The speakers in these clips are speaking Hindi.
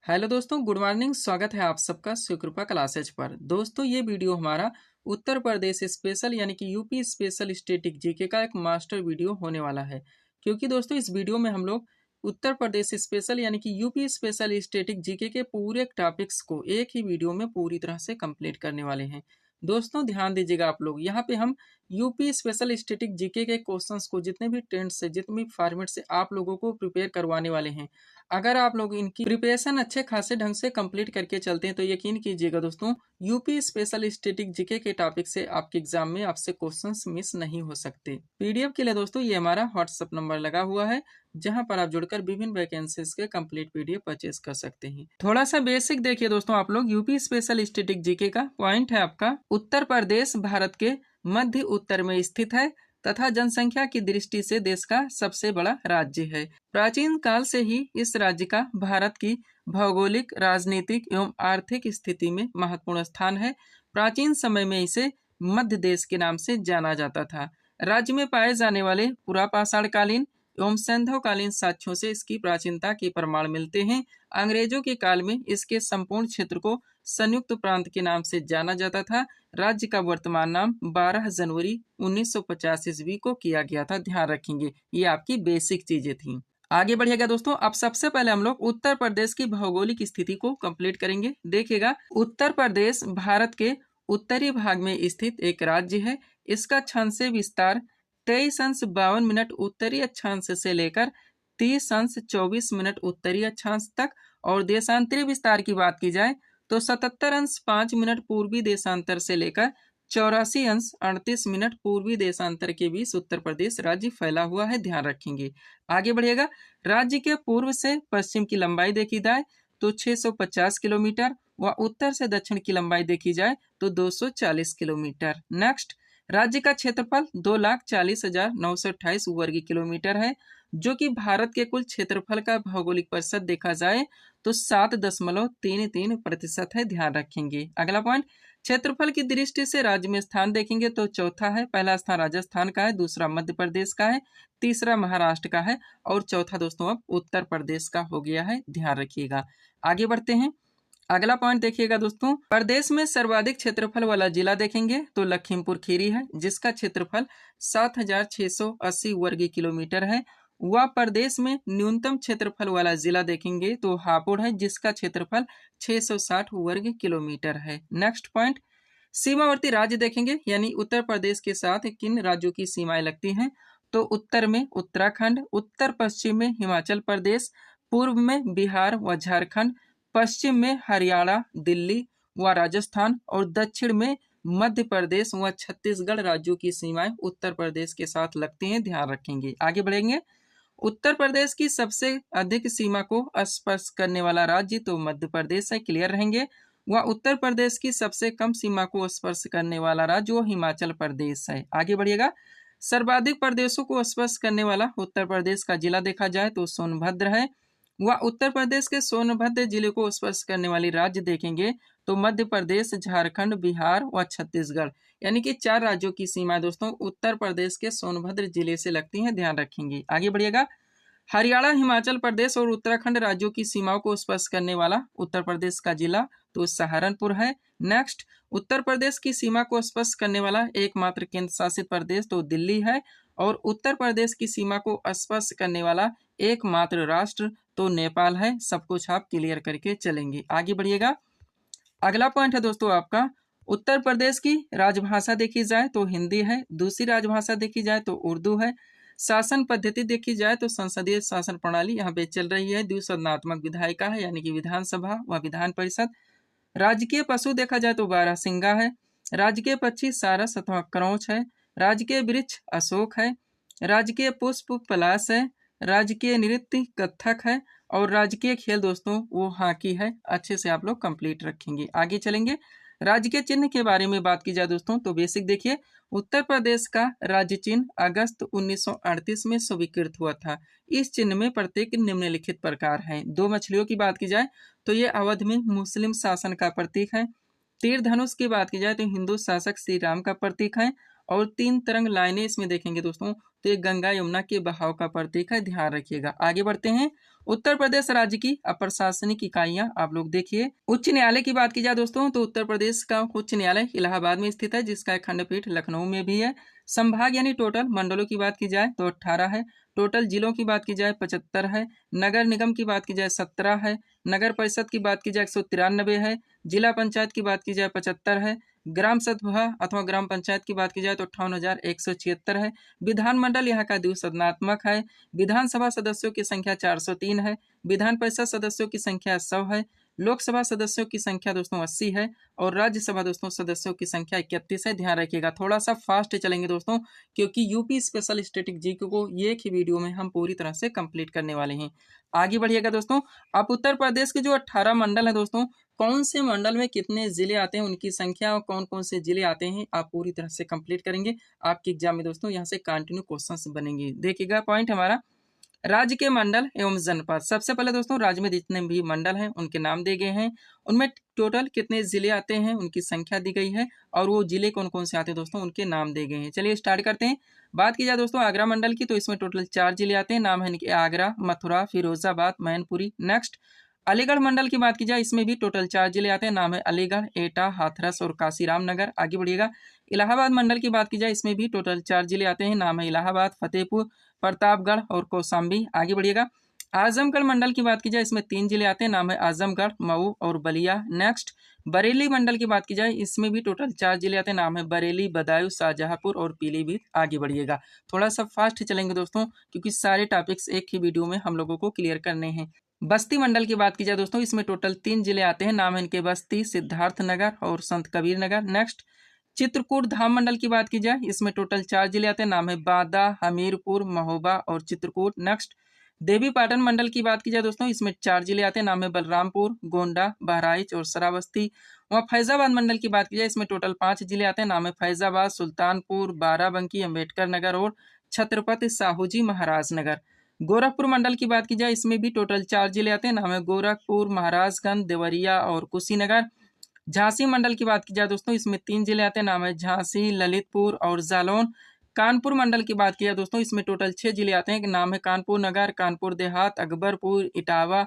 हेलो दोस्तों, गुड मॉर्निंग। स्वागत है आप सबका सुकृपा क्लासेज पर। दोस्तों, ये वीडियो हमारा उत्तर प्रदेश स्पेशल यानी कि यूपी स्पेशल स्टैटिक जीके का एक मास्टर वीडियो होने वाला है। क्योंकि दोस्तों इस वीडियो में हम लोग उत्तर प्रदेश स्पेशल यानी कि यूपी स्पेशल स्टैटिक जीके के पूरे टॉपिक्स को एक ही वीडियो में पूरी तरह से कंप्लीट करने वाले हैं। दोस्तों ध्यान दीजिएगा आप लोग, यहाँ पे हम यूपी स्पेशल स्टैटिक जीके के क्वेश्चंस को जितने भी टेंस से जितने भी फॉर्मेट से आप लोगों को प्रिपेयर करवाने वाले हैं। अगर आप लोग इनकी प्रिपरेशन अच्छे खासे ढंग से कंप्लीट करके चलते हैं तो यकीन कीजिएगा दोस्तों, यूपी स्पेशल स्टैटिक जीके के टॉपिक से आपके एग्जाम में आपसे क्वेश्चंस मिस नहीं हो सकते। पीडीएफ के लिए दोस्तों ये हमारा व्हाट्सएप नंबर लगा हुआ है, जहां पर आप जुड़कर विभिन्न वैकेंसीज के कंप्लीट पीडीएफ परचेज कर सकते हैं। थोड़ा सा बेसिक देखिए दोस्तों, आप लोग यूपी स्पेशल स्टैटिक जीके का पॉइंट है आपका, उत्तर प्रदेश भारत के मध्य उत्तर में स्थित है तथा जनसंख्या की दृष्टि से देश का सबसे बड़ा राज्य है। प्राचीन काल से ही इस राज्य का भारत की भौगोलिक, राजनीतिक एवं आर्थिक स्थिति में महत्वपूर्ण स्थान है। प्राचीन समय में इसे मध्य देश के नाम से जाना जाता था। राज्य में पाए जाने वाले पुरापाषाणकालीन एवं सैंधवकालीन साक्ष्यों से इसकी प्राचीनता के प्रमाण मिलते हैं। अंग्रेजों के काल में इसके संपूर्ण क्षेत्र को संयुक्त प्रांत के नाम से जाना जाता था। राज्य का वर्तमान नाम 12 जनवरी 1950 ईस्वी को किया गया था। ध्यान रखेंगे, ये आपकी बेसिक चीजें थी। आगे बढ़िएगा दोस्तों, अब सबसे पहले हम लोग उत्तर प्रदेश की भौगोलिक स्थिति को कंप्लीट करेंगे। देखिएगा, उत्तर प्रदेश भारत के उत्तरी भाग में स्थित एक राज्य है। इसका अक्षांशीय विस्तार 23 अंश 52 मिनट उत्तरी अक्षांश से लेकर 30 अंश 24 मिनट उत्तरी अक्षांश तक, और देशांतरी विस्तार की बात की जाए तो 77 अंश 5 मिनट पूर्वी देशांतर से लेकर 84 अंश 38 मिनट पूर्वी देशांतर के बीच उत्तर प्रदेश राज्य फैला हुआ है। ध्यान रखेंगे। आगे बढ़िएगा, राज्य के पूर्व से पश्चिम की लंबाई देखी जाए तो 650 किलोमीटर व उत्तर से दक्षिण की लंबाई देखी जाए तो 240 किलोमीटर। नेक्स्ट, राज्य का क्षेत्रफल 2,40,928 वर्ग किलोमीटर है, जो कि भारत के कुल क्षेत्रफल का भौगोलिक प्रतिशत देखा जाए तो 7.33% है। ध्यान रखेंगे। अगला पॉइंट, क्षेत्रफल की दृष्टि से राज्य में स्थान देखेंगे तो चौथा है, पहला स्थान राजस्थान का है, दूसरा मध्य प्रदेश का है, तीसरा महाराष्ट्र का है और चौथा दोस्तों अब उत्तर प्रदेश का हो गया है। ध्यान रखिएगा। आगे बढ़ते हैं। अगला पॉइंट देखिएगा दोस्तों, प्रदेश में सर्वाधिक क्षेत्रफल वाला जिला देखेंगे तो लखीमपुर खीरी है, जिसका क्षेत्रफल 7,680 वर्ग किलोमीटर है। वह प्रदेश में न्यूनतम क्षेत्रफल वाला जिला देखेंगे तो हापुड़ है, जिसका क्षेत्रफल 660 वर्ग किलोमीटर है। नेक्स्ट पॉइंट, सीमावर्ती राज्य देखेंगे, यानी उत्तर प्रदेश के साथ किन राज्यों की सीमाएं लगती हैं तो उत्तर में उत्तराखंड, उत्तर पश्चिम में हिमाचल प्रदेश, पूर्व में बिहार व झारखंड, पश्चिम में हरियाणा, दिल्ली व राजस्थान और दक्षिण में मध्य प्रदेश व छत्तीसगढ़ राज्यों की सीमाएं उत्तर प्रदेश के साथ लगती हैं। ध्यान रखेंगे। आगे बढ़ेंगे। उत्तर प्रदेश की सबसे अधिक सीमा को स्पर्श करने वाला राज्य तो मध्य प्रदेश है। क्लियर रहेंगे। व उत्तर प्रदेश की सबसे कम सीमा को स्पर्श करने वाला राज्य वो हिमाचल प्रदेश है। आगे बढ़िएगा। सर्वाधिक प्रदेशों को स्पर्श करने वाला उत्तर प्रदेश का जिला देखा जाए तो सोनभद्र है। व उत्तर प्रदेश के सोनभद्र जिले को स्पर्श करने वाली राज्य देखेंगे तो मध्य प्रदेश, झारखंड, बिहार व छत्तीसगढ़, यानी कि 4 राज्यों की सीमा दोस्तों उत्तर प्रदेश के सोनभद्र जिले से लगती हैं। ध्यान रखेंगे। आगे बढ़िएगा। हरियाणा, हिमाचल प्रदेश और उत्तराखंड राज्यों की सीमाओं को स्पर्श करने वाला उत्तर प्रदेश का जिला तो सहारनपुर है। नेक्स्ट, उत्तर प्रदेश की सीमा को स्पर्श करने वाला एकमात्र केंद्र शासित प्रदेश तो दिल्ली है, और उत्तर प्रदेश की सीमा को स्पर्श करने वाला एकमात्र राष्ट्र तो नेपाल है। सब कुछ आप क्लियर करके चलेंगे। आगे बढ़िएगा। अगला पॉइंट है दोस्तों आपका, उत्तर प्रदेश की राजभाषा देखी जाए तो हिंदी है, दूसरी राजभाषा देखी जाए तो उर्दू है। शासन पद्धति देखी जाए तो संसदीय शासन प्रणाली यहाँ पे चल रही है, द्विसदनात्मक विधायिका है, यानी कि विधानसभा व विधान परिषद। राजकीय पशु देखा जाए तो बारहसिंगा है। राजकीय पक्षी सारस अथवा क्रोच है। राजकीय वृक्ष अशोक है। राजकीय पुष्प पलाश है। राजकीय नृत्य कथक है। और राजकीय खेल दोस्तों वो हॉकी है। अच्छे से आप लोग कंप्लीट रखेंगे। आगे चलेंगे। राजकीय चिन्ह के बारे में बात की जाए दोस्तों तो बेसिक देखिए, उत्तर प्रदेश का राज्य चिन्ह अगस्त 1938 में स्वीकृत हुआ था। इस चिन्ह में प्रत्येक निम्नलिखित प्रकार हैं। 2 मछलियों की बात की जाए तो ये अवध में मुस्लिम शासन का प्रतीक है। तीर धनुष की बात की जाए तो हिंदू शासक श्री राम का प्रतीक है। और 3 तरंग लाइनें इसमें देखेंगे दोस्तों तो ये गंगा यमुना के बहाव का प्रतीक है, ध्यान रखिएगा। आगे बढ़ते हैं। उत्तर प्रदेश राज्य की अप्रशासनिक इकाइयां आप लोग देखिए। उच्च न्यायालय की बात की जाए दोस्तों तो उत्तर प्रदेश का उच्च न्यायालय इलाहाबाद में स्थित है, जिसका एक खंडपीठ लखनऊ में भी है। संभाग यानी टोटल मंडलों की बात की जाए तो 18 है। टोटल जिलों की बात की जाए 75 है। नगर निगम की बात की जाए 17 है। नगर परिषद की बात की जाए 193 है। जिला पंचायत की बात की जाए 75 है। ग्राम सभा अथवा ग्राम पंचायत की बात की जाए तो 58,176 है। विधानमंडल यहाँ का द्विसदनात्मक है। विधानसभा सदस्यों की संख्या 403 है। विधान परिषद सदस्यों की संख्या 100 है। लोकसभा सदस्यों की संख्या दोस्तों 80 है। और राज्यसभा दोस्तों सदस्यों की संख्या 31 है। ध्यान रखिएगा, थोड़ा सा फास्ट चलेंगे दोस्तों, क्योंकि यूपी स्पेशल स्टैटिक जीके को एक ही वीडियो में हम पूरी तरह से कंप्लीट करने वाले हैं। आगे बढ़िएगा दोस्तों। अब उत्तर प्रदेश के जो 18 मंडल है दोस्तों, कौन से मंडल में कितने जिले आते हैं, उनकी संख्या और कौन कौन से जिले आते हैं, आप पूरी तरह से कंप्लीट करेंगे। आपके एग्जाम में दोस्तों यहाँ से कंटिन्यू क्वेश्चंस बनेंगे। देखिएगा पॉइंट हमारा, राज्य के मंडल एवं जनपद। सबसे पहले दोस्तों राज्य में जितने भी मंडल हैं उनके नाम दिए गए हैं, उनमें टोटल कितने जिले आते हैं उनकी संख्या दी गई है, और वो जिले कौन कौन से आते हैं दोस्तों उनके नाम दिए गए हैं। चलिए स्टार्ट करते हैं। बात की जाए दोस्तों आगरा मंडल की, तो इसमें टोटल 4 जिले आते हैं। नाम है इनके आगरा, मथुरा, फिरोजाबाद, मैनपुरी। नेक्स्ट अलीगढ़ मंडल की बात की जाए, इसमें भी टोटल 4 जिले आते हैं। नाम है अलीगढ़, एटा, हाथरस और काशीराम नगर। आगे बढ़िएगा। इलाहाबाद मंडल की बात की जाए, इसमें भी टोटल 4 जिले आते हैं। नाम है इलाहाबाद, फतेहपुर, प्रतापगढ़ और कौशाम्बी। आगे बढ़िएगा। आजमगढ़ मंडल की बात की जाए, इसमें 3 जिले आते हैं। नाम है आजमगढ़, मऊ और बलिया। नेक्स्ट बरेली मंडल की बात की जाए, इसमें भी टोटल 4 जिले आते हैं। नाम है बरेली, बदायूं, शाहजहांपुर और पीलीभीत। आगे बढ़िएगा, थोड़ा सा फास्ट चलेंगे दोस्तों, क्योंकि सारे टॉपिक्स एक ही वीडियो में हम लोगों को क्लियर करने हैं। बस्ती मंडल की बात की जाए दोस्तों, इसमें टोटल 3 जिले आते हैं। नाम है इनके बस्ती, सिद्धार्थ नगर और संत कबीर नगर। नेक्स्ट चित्रकूट धाम मंडल की बात की जाए, इसमें टोटल 4 जिले आते हैं। नाम है बांदा, हमीरपुर, महोबा और चित्रकूट। नेक्स्ट देवी पाटन मंडल की बात की जाए दोस्तों, इसमें 4 जिले आते हैं। नाम है बलरामपुर, गोंडा, बहराइच और श्रावस्ती। वहाँ फैजाबाद मंडल की बात की जाए, इसमें टोटल 5 जिले आते हैं। नाम है फैजाबाद, सुल्तानपुर, बाराबंकी, अम्बेडकर नगर और छत्रपति साहूजी महाराज नगर। गोरखपुर मंडल की बात की जाए, इसमें भी टोटल 4 जिले आते हैं। नाम है गोरखपुर, महाराजगंज, देवरिया और कुशीनगर। झांसी मंडल की बात की जाए दोस्तों, इसमें 3 जिले आते हैं। नाम है झांसी, ललितपुर और जालौन। कानपुर मंडल की बात की जाए दोस्तों, इसमें टोटल 6 जिले आते हैं। नाम है कानपुर नगर, कानपुर देहात, अकबरपुर, इटावा,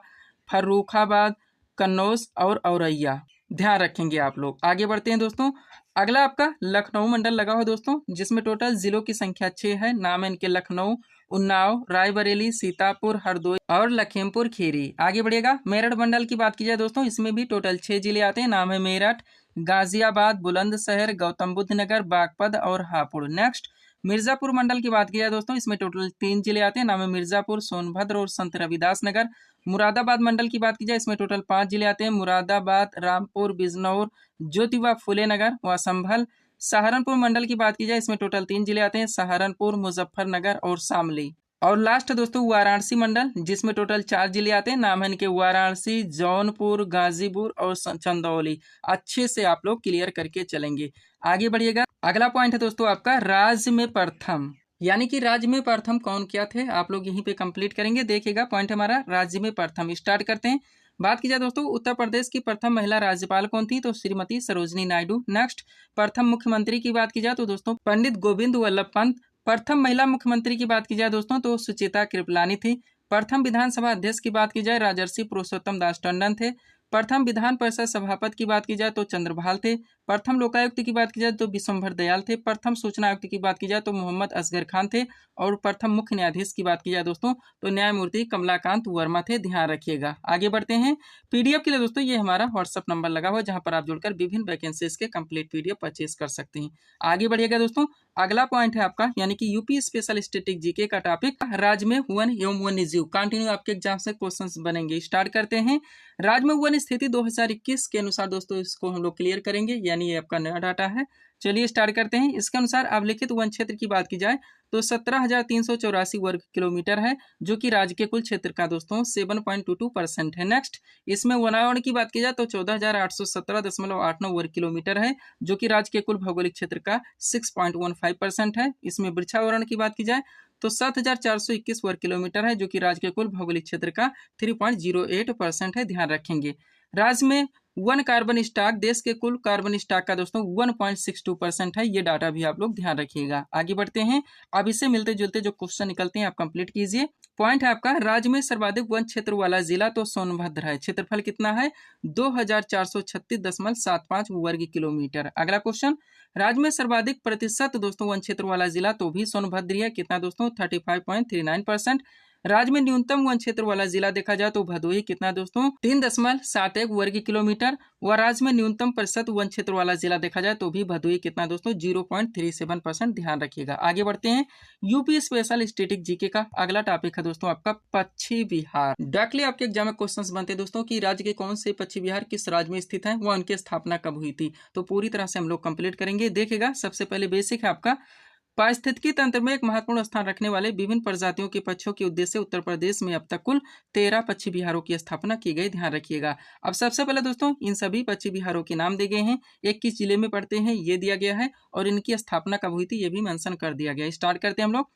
फर्रुखाबाद, कन्नौज और औरैया। ध्यान रखेंगे आप लोग। आगे बढ़ते हैं दोस्तों। अगला आपका लखनऊ मंडल लगा हुआ दोस्तों, जिसमें टोटल जिलों की संख्या 6 है। नाम है इनके लखनऊ, उन्नाव, रायबरेली, सीतापुर, हरदोई और लखीमपुर खीरी। आगे बढ़िएगा। मेरठ मंडल की बात की जाए दोस्तों, इसमें भी टोटल 6 जिले आते हैं। नाम है मेरठ, गाजियाबाद, बुलंदशहर, गौतम बुद्ध नगर, बागपत और हापुड़। नेक्स्ट मिर्जापुर मंडल की बात की जाए दोस्तों, इसमें टोटल 3 जिले आते हैं। नाम है मिर्जापुर, सोनभद्र और संत रविदास नगर। मुरादाबाद मंडल की बात की जाए, इसमें टोटल 5 जिले आते हैं। मुरादाबाद, रामपुर, बिजनौर, ज्योतिबा फुले नगर व संभल। सहारनपुर मंडल की बात की जाए, इसमें टोटल 3 जिले आते हैं। सहारनपुर, मुजफ्फरनगर और शामली। और लास्ट दोस्तों वाराणसी मंडल, जिसमें टोटल 4 जिले आते हैं। नाम है इनके वाराणसी, जौनपुर, गाजीपुर और चंदौली। अच्छे से आप लोग क्लियर करके चलेंगे। आगे बढ़िएगा। अगला पॉइंट है दोस्तों आपका राज्य में प्रथम, यानी कि राज्य में प्रथम कौन क्या थे, आप लोग यहीं पे कंप्लीट करेंगे। देखिएगा पॉइंट हमारा राज्य में प्रथम। स्टार्ट करते हैं। बात की जाए दोस्तों उत्तर प्रदेश की प्रथम महिला राज्यपाल कौन थी, तो श्रीमती सरोजनी नायडू। नेक्स्ट प्रथम मुख्यमंत्री की बात की जाए तो दोस्तों पंडित गोविंद वल्लभ पंत। प्रथम महिला मुख्यमंत्री की बात की जाए दोस्तों तो सुचेता कृपलानी थी। प्रथम विधानसभा अध्यक्ष की बात की जाए राजर्षि पुरुषोत्तम दास टंडन थे। प्रथम विधान परिषद सभापति की बात की जाए तो चंद्रभाल थे। प्रथम लोकायुक्त की बात की जाए तो विशंभर दयाल थे। प्रथम सूचना आयुक्त की बात की जाए तो मोहम्मद असगर खान थे। और प्रथम मुख्य न्यायाधीश की बात की जाए दोस्तों तो न्यायमूर्ति कमलाकांत वर्मा थे। ध्यान रखिएगा। आगे बढ़ते हैं। पीडीएफ के लिए दोस्तों ये हमारा व्हाट्सअप नंबर लगा हुआ है, जहां पर आप जुड़कर विभिन्न वैकेंसीज के कंप्लीट पीडीएफ परचेज कर सकते हैं। आगे बढ़िएगा दोस्तों। अगला पॉइंट है आपका, यानी कि यूपी स्पेशल स्टैटिक जीके का टॉपिक राज्य में वन एवं वन्यजीव। कंटिन्यू आपके एग्जाम से क्वेश्चंस बनेंगे। स्टार्ट करते हैं। राज्य में वन स्थिति 2021 के अनुसार दोस्तों इसको हम लोग क्लियर करेंगे, यानी ये आपका नया डाटा है। चलिए स्टार्ट करते हैं। इसके अनुसार अभिलिखित वन क्षेत्र की बात की जाए तो 17,384 वर्ग किलोमीटर है, जो कि राज्य के कुल क्षेत्र का दोस्तों 7.22% है। नेक्स्ट इसमें वनावरण की बात की जाए तो 14,817.89 वर्ग किलोमीटर है, जो कि राज्य के कुल भौगोलिक क्षेत्र का 6.15% है। इसमें वृक्षावरण की बात की जाए तो 7,421 वर्ग किलोमीटर है, जो कि राज्य के कुल भौगोलिक क्षेत्र का 3.08% है। ध्यान रखेंगे। राज्य में वन कार्बन स्टॉक देश के कुल कार्बन स्टॉक का दोस्तों 1.62% है। ये डाटा भी आप लोग ध्यान रखिएगा। आगे बढ़ते हैं, अब इससे मिलते जुलते जो क्वेश्चन निकलते हैं आप कंप्लीट कीजिए। पॉइंट है आपका, राज्य में सर्वाधिक वन क्षेत्र वाला जिला तो सोनभद्र है। क्षेत्रफल कितना है? 2436.75 वर्ग किलोमीटर। अगला क्वेश्चन, राज्य में सर्वाधिक प्रतिशत दोस्तों वन क्षेत्र वाला जिला तो भी सोनभद्र है। कितना दोस्तों? 35.39%। राज्य में न्यूनतम वन क्षेत्र वाला जिला देखा जाए तो भदोही। कितना दोस्तों? 3.71 वर्ग किलोमीटर। व राज्य में न्यूनतम प्रतिशत वन क्षेत्र वाला जिला देखा जाए तो भी भदोही। कितना दोस्तों? 0.37%। ध्यान रखिएगा। आगे बढ़ते हैं, यूपी स्पेशल स्टेटिक जीके का अगला टॉपिक है दोस्तों आपका पश्चिमी बिहार। डायरेक्टली आपके एग्जाम में क्वेश्चंस बनते हैं दोस्तों कि राज्य के कौन से पश्चिमी बिहार किस राज्य में स्थित है, वह उनकी स्थापना कब हुई थी। तो पूरी तरह से हम लोग कंप्लीट करेंगे। देखिएगा, सबसे पहले बेसिक है आपका, पारिस्थितिकी तंत्र में एक महत्वपूर्ण स्थान रखने वाले विभिन्न प्रजातियों के पक्षियों के उद्देश्य से उत्तर प्रदेश में अब तक कुल 13 पक्षी विहारों की स्थापना की गई। ध्यान रखिएगा। अब सबसे पहले दोस्तों इन सभी पक्षी विहारों के नाम दिए गए हैं, एक किस जिले में पड़ते हैं ये दिया गया है, और इनकी स्थापना कब हुई थी ये भी मेंशन कर दिया गया है। स्टार्ट करते हैं हम लोग।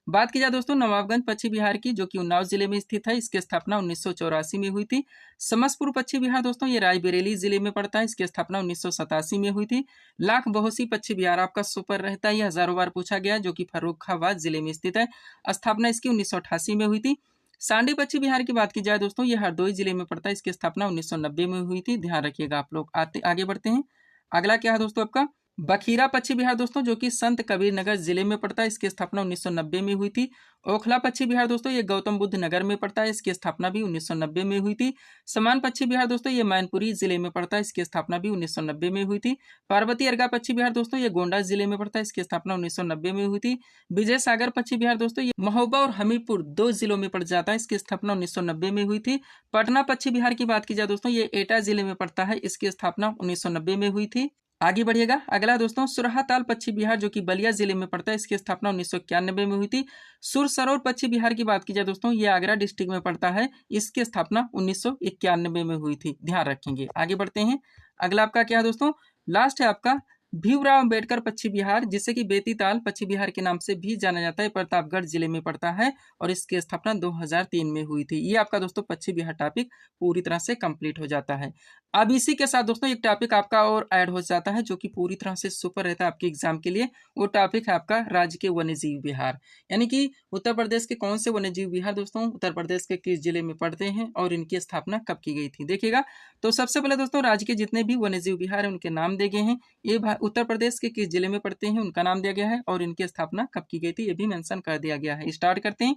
बात की जाए दोस्तों नवाबगंज पश्चिम बिहार की, जो कि उन्नाव जिले में स्थित है, इसकी स्थापना 1984 में हुई थी। समसपुर पश्चिम बिहार दोस्तों ये रायबरेली जिले में पड़ता है, इसकी स्थापना 1987 में हुई थी। लाख बहोसी पश्चिम बिहार आपका सुपर रहता है, ये हजारों बार पूछा गया, जो कि फर्रुखाबाद जिले में स्थित है। स्थापना इसकी 1988 में हुई थी। सांडी पश्चिम बिहार की बात की जाए दोस्तों ये हरदोई जिले में पड़ता है, इसकी स्थापना 1990 में हुई थी। ध्यान रखिएगा आप लोग। आगे बढ़ते हैं, अगला क्या है दोस्तों आपका बखीरा पश्चिम बिहार दोस्तों, जो कि संत कबीर नगर जिले में पड़ता है, इसकी स्थापना 1990 में हुई थी। ओखला पश्चिम बिहार दोस्तों ये गौतम बुद्ध नगर में पड़ता है, इसकी स्थापना भी 1990 में हुई थी। समान पश्चिम बिहार दोस्तों ये मैनपुरी जिले में पड़ता है, इसकी स्थापना भी 1990 में हुई थी। पार्वती अर्गा पश्चिम बिहार दोस्तों ये गोंडा जिले में पड़ता है, इसकी स्थापना 1990 में हुई थी। विजय सागर पश्चिम बिहार दोस्तों ये महोबा और हमीरपुर 2 जिलों में पड़ जाता है, इसकी स्थापना 1990 में हुई थी। पटना पश्चिम बिहार की बात की जाए दोस्तों ये एटा जिले में पड़ता है, इसकी स्थापना 1990 में हुई थी। आगे बढ़िएगा, अगला दोस्तों सुरहाताल पश्चिम बिहार, जो कि बलिया जिले में पड़ता है, इसकी स्थापना 1991 में हुई थी। सुरसरोवर पश्चिम बिहार की बात की जाए दोस्तों ये आगरा डिस्ट्रिक्ट में पड़ता है, इसकी स्थापना 1991 में हुई थी। ध्यान रखेंगे। आगे बढ़ते हैं, अगला आपका क्या है दोस्तों, लास्ट है आपका भीमराव अम्बेडकर पश्चिम बिहार, जिसे कि बेतीताल पश्चिम बिहार के नाम से भी जाना जाता है, प्रतापगढ़ जिले में पड़ता है, और इसकी स्थापना 2003 में हुई थी। ये आपका दोस्तों पश्चिम बिहार टॉपिक पूरी तरह से कंप्लीट हो जाता है। अब इसी के साथ दोस्तों एक टॉपिक आपका और ऐड हो जाता है, जो कि पूरी तरह से सुपर रहता है आपके एग्जाम के लिए। वो टॉपिक है आपका राज्य के वन्यजीव विहार, यानी कि उत्तर प्रदेश के कौन से वन्यजीव विहार दोस्तों उत्तर प्रदेश के किस जिले में पड़ते हैं और इनकी स्थापना कब की गई थी। देखिएगा, तो सबसे पहले दोस्तों राज्य के जितने भी वन्यजीव विहार हैं उनके नाम दिए गए हैं। ये उत्तर प्रदेश के किस जिले में पड़ते हैं उनका नाम दिया गया है, और इनकी स्थापना कब की गई थी ये भी मेंशन कर दिया गया है। स्टार्ट करते हैं।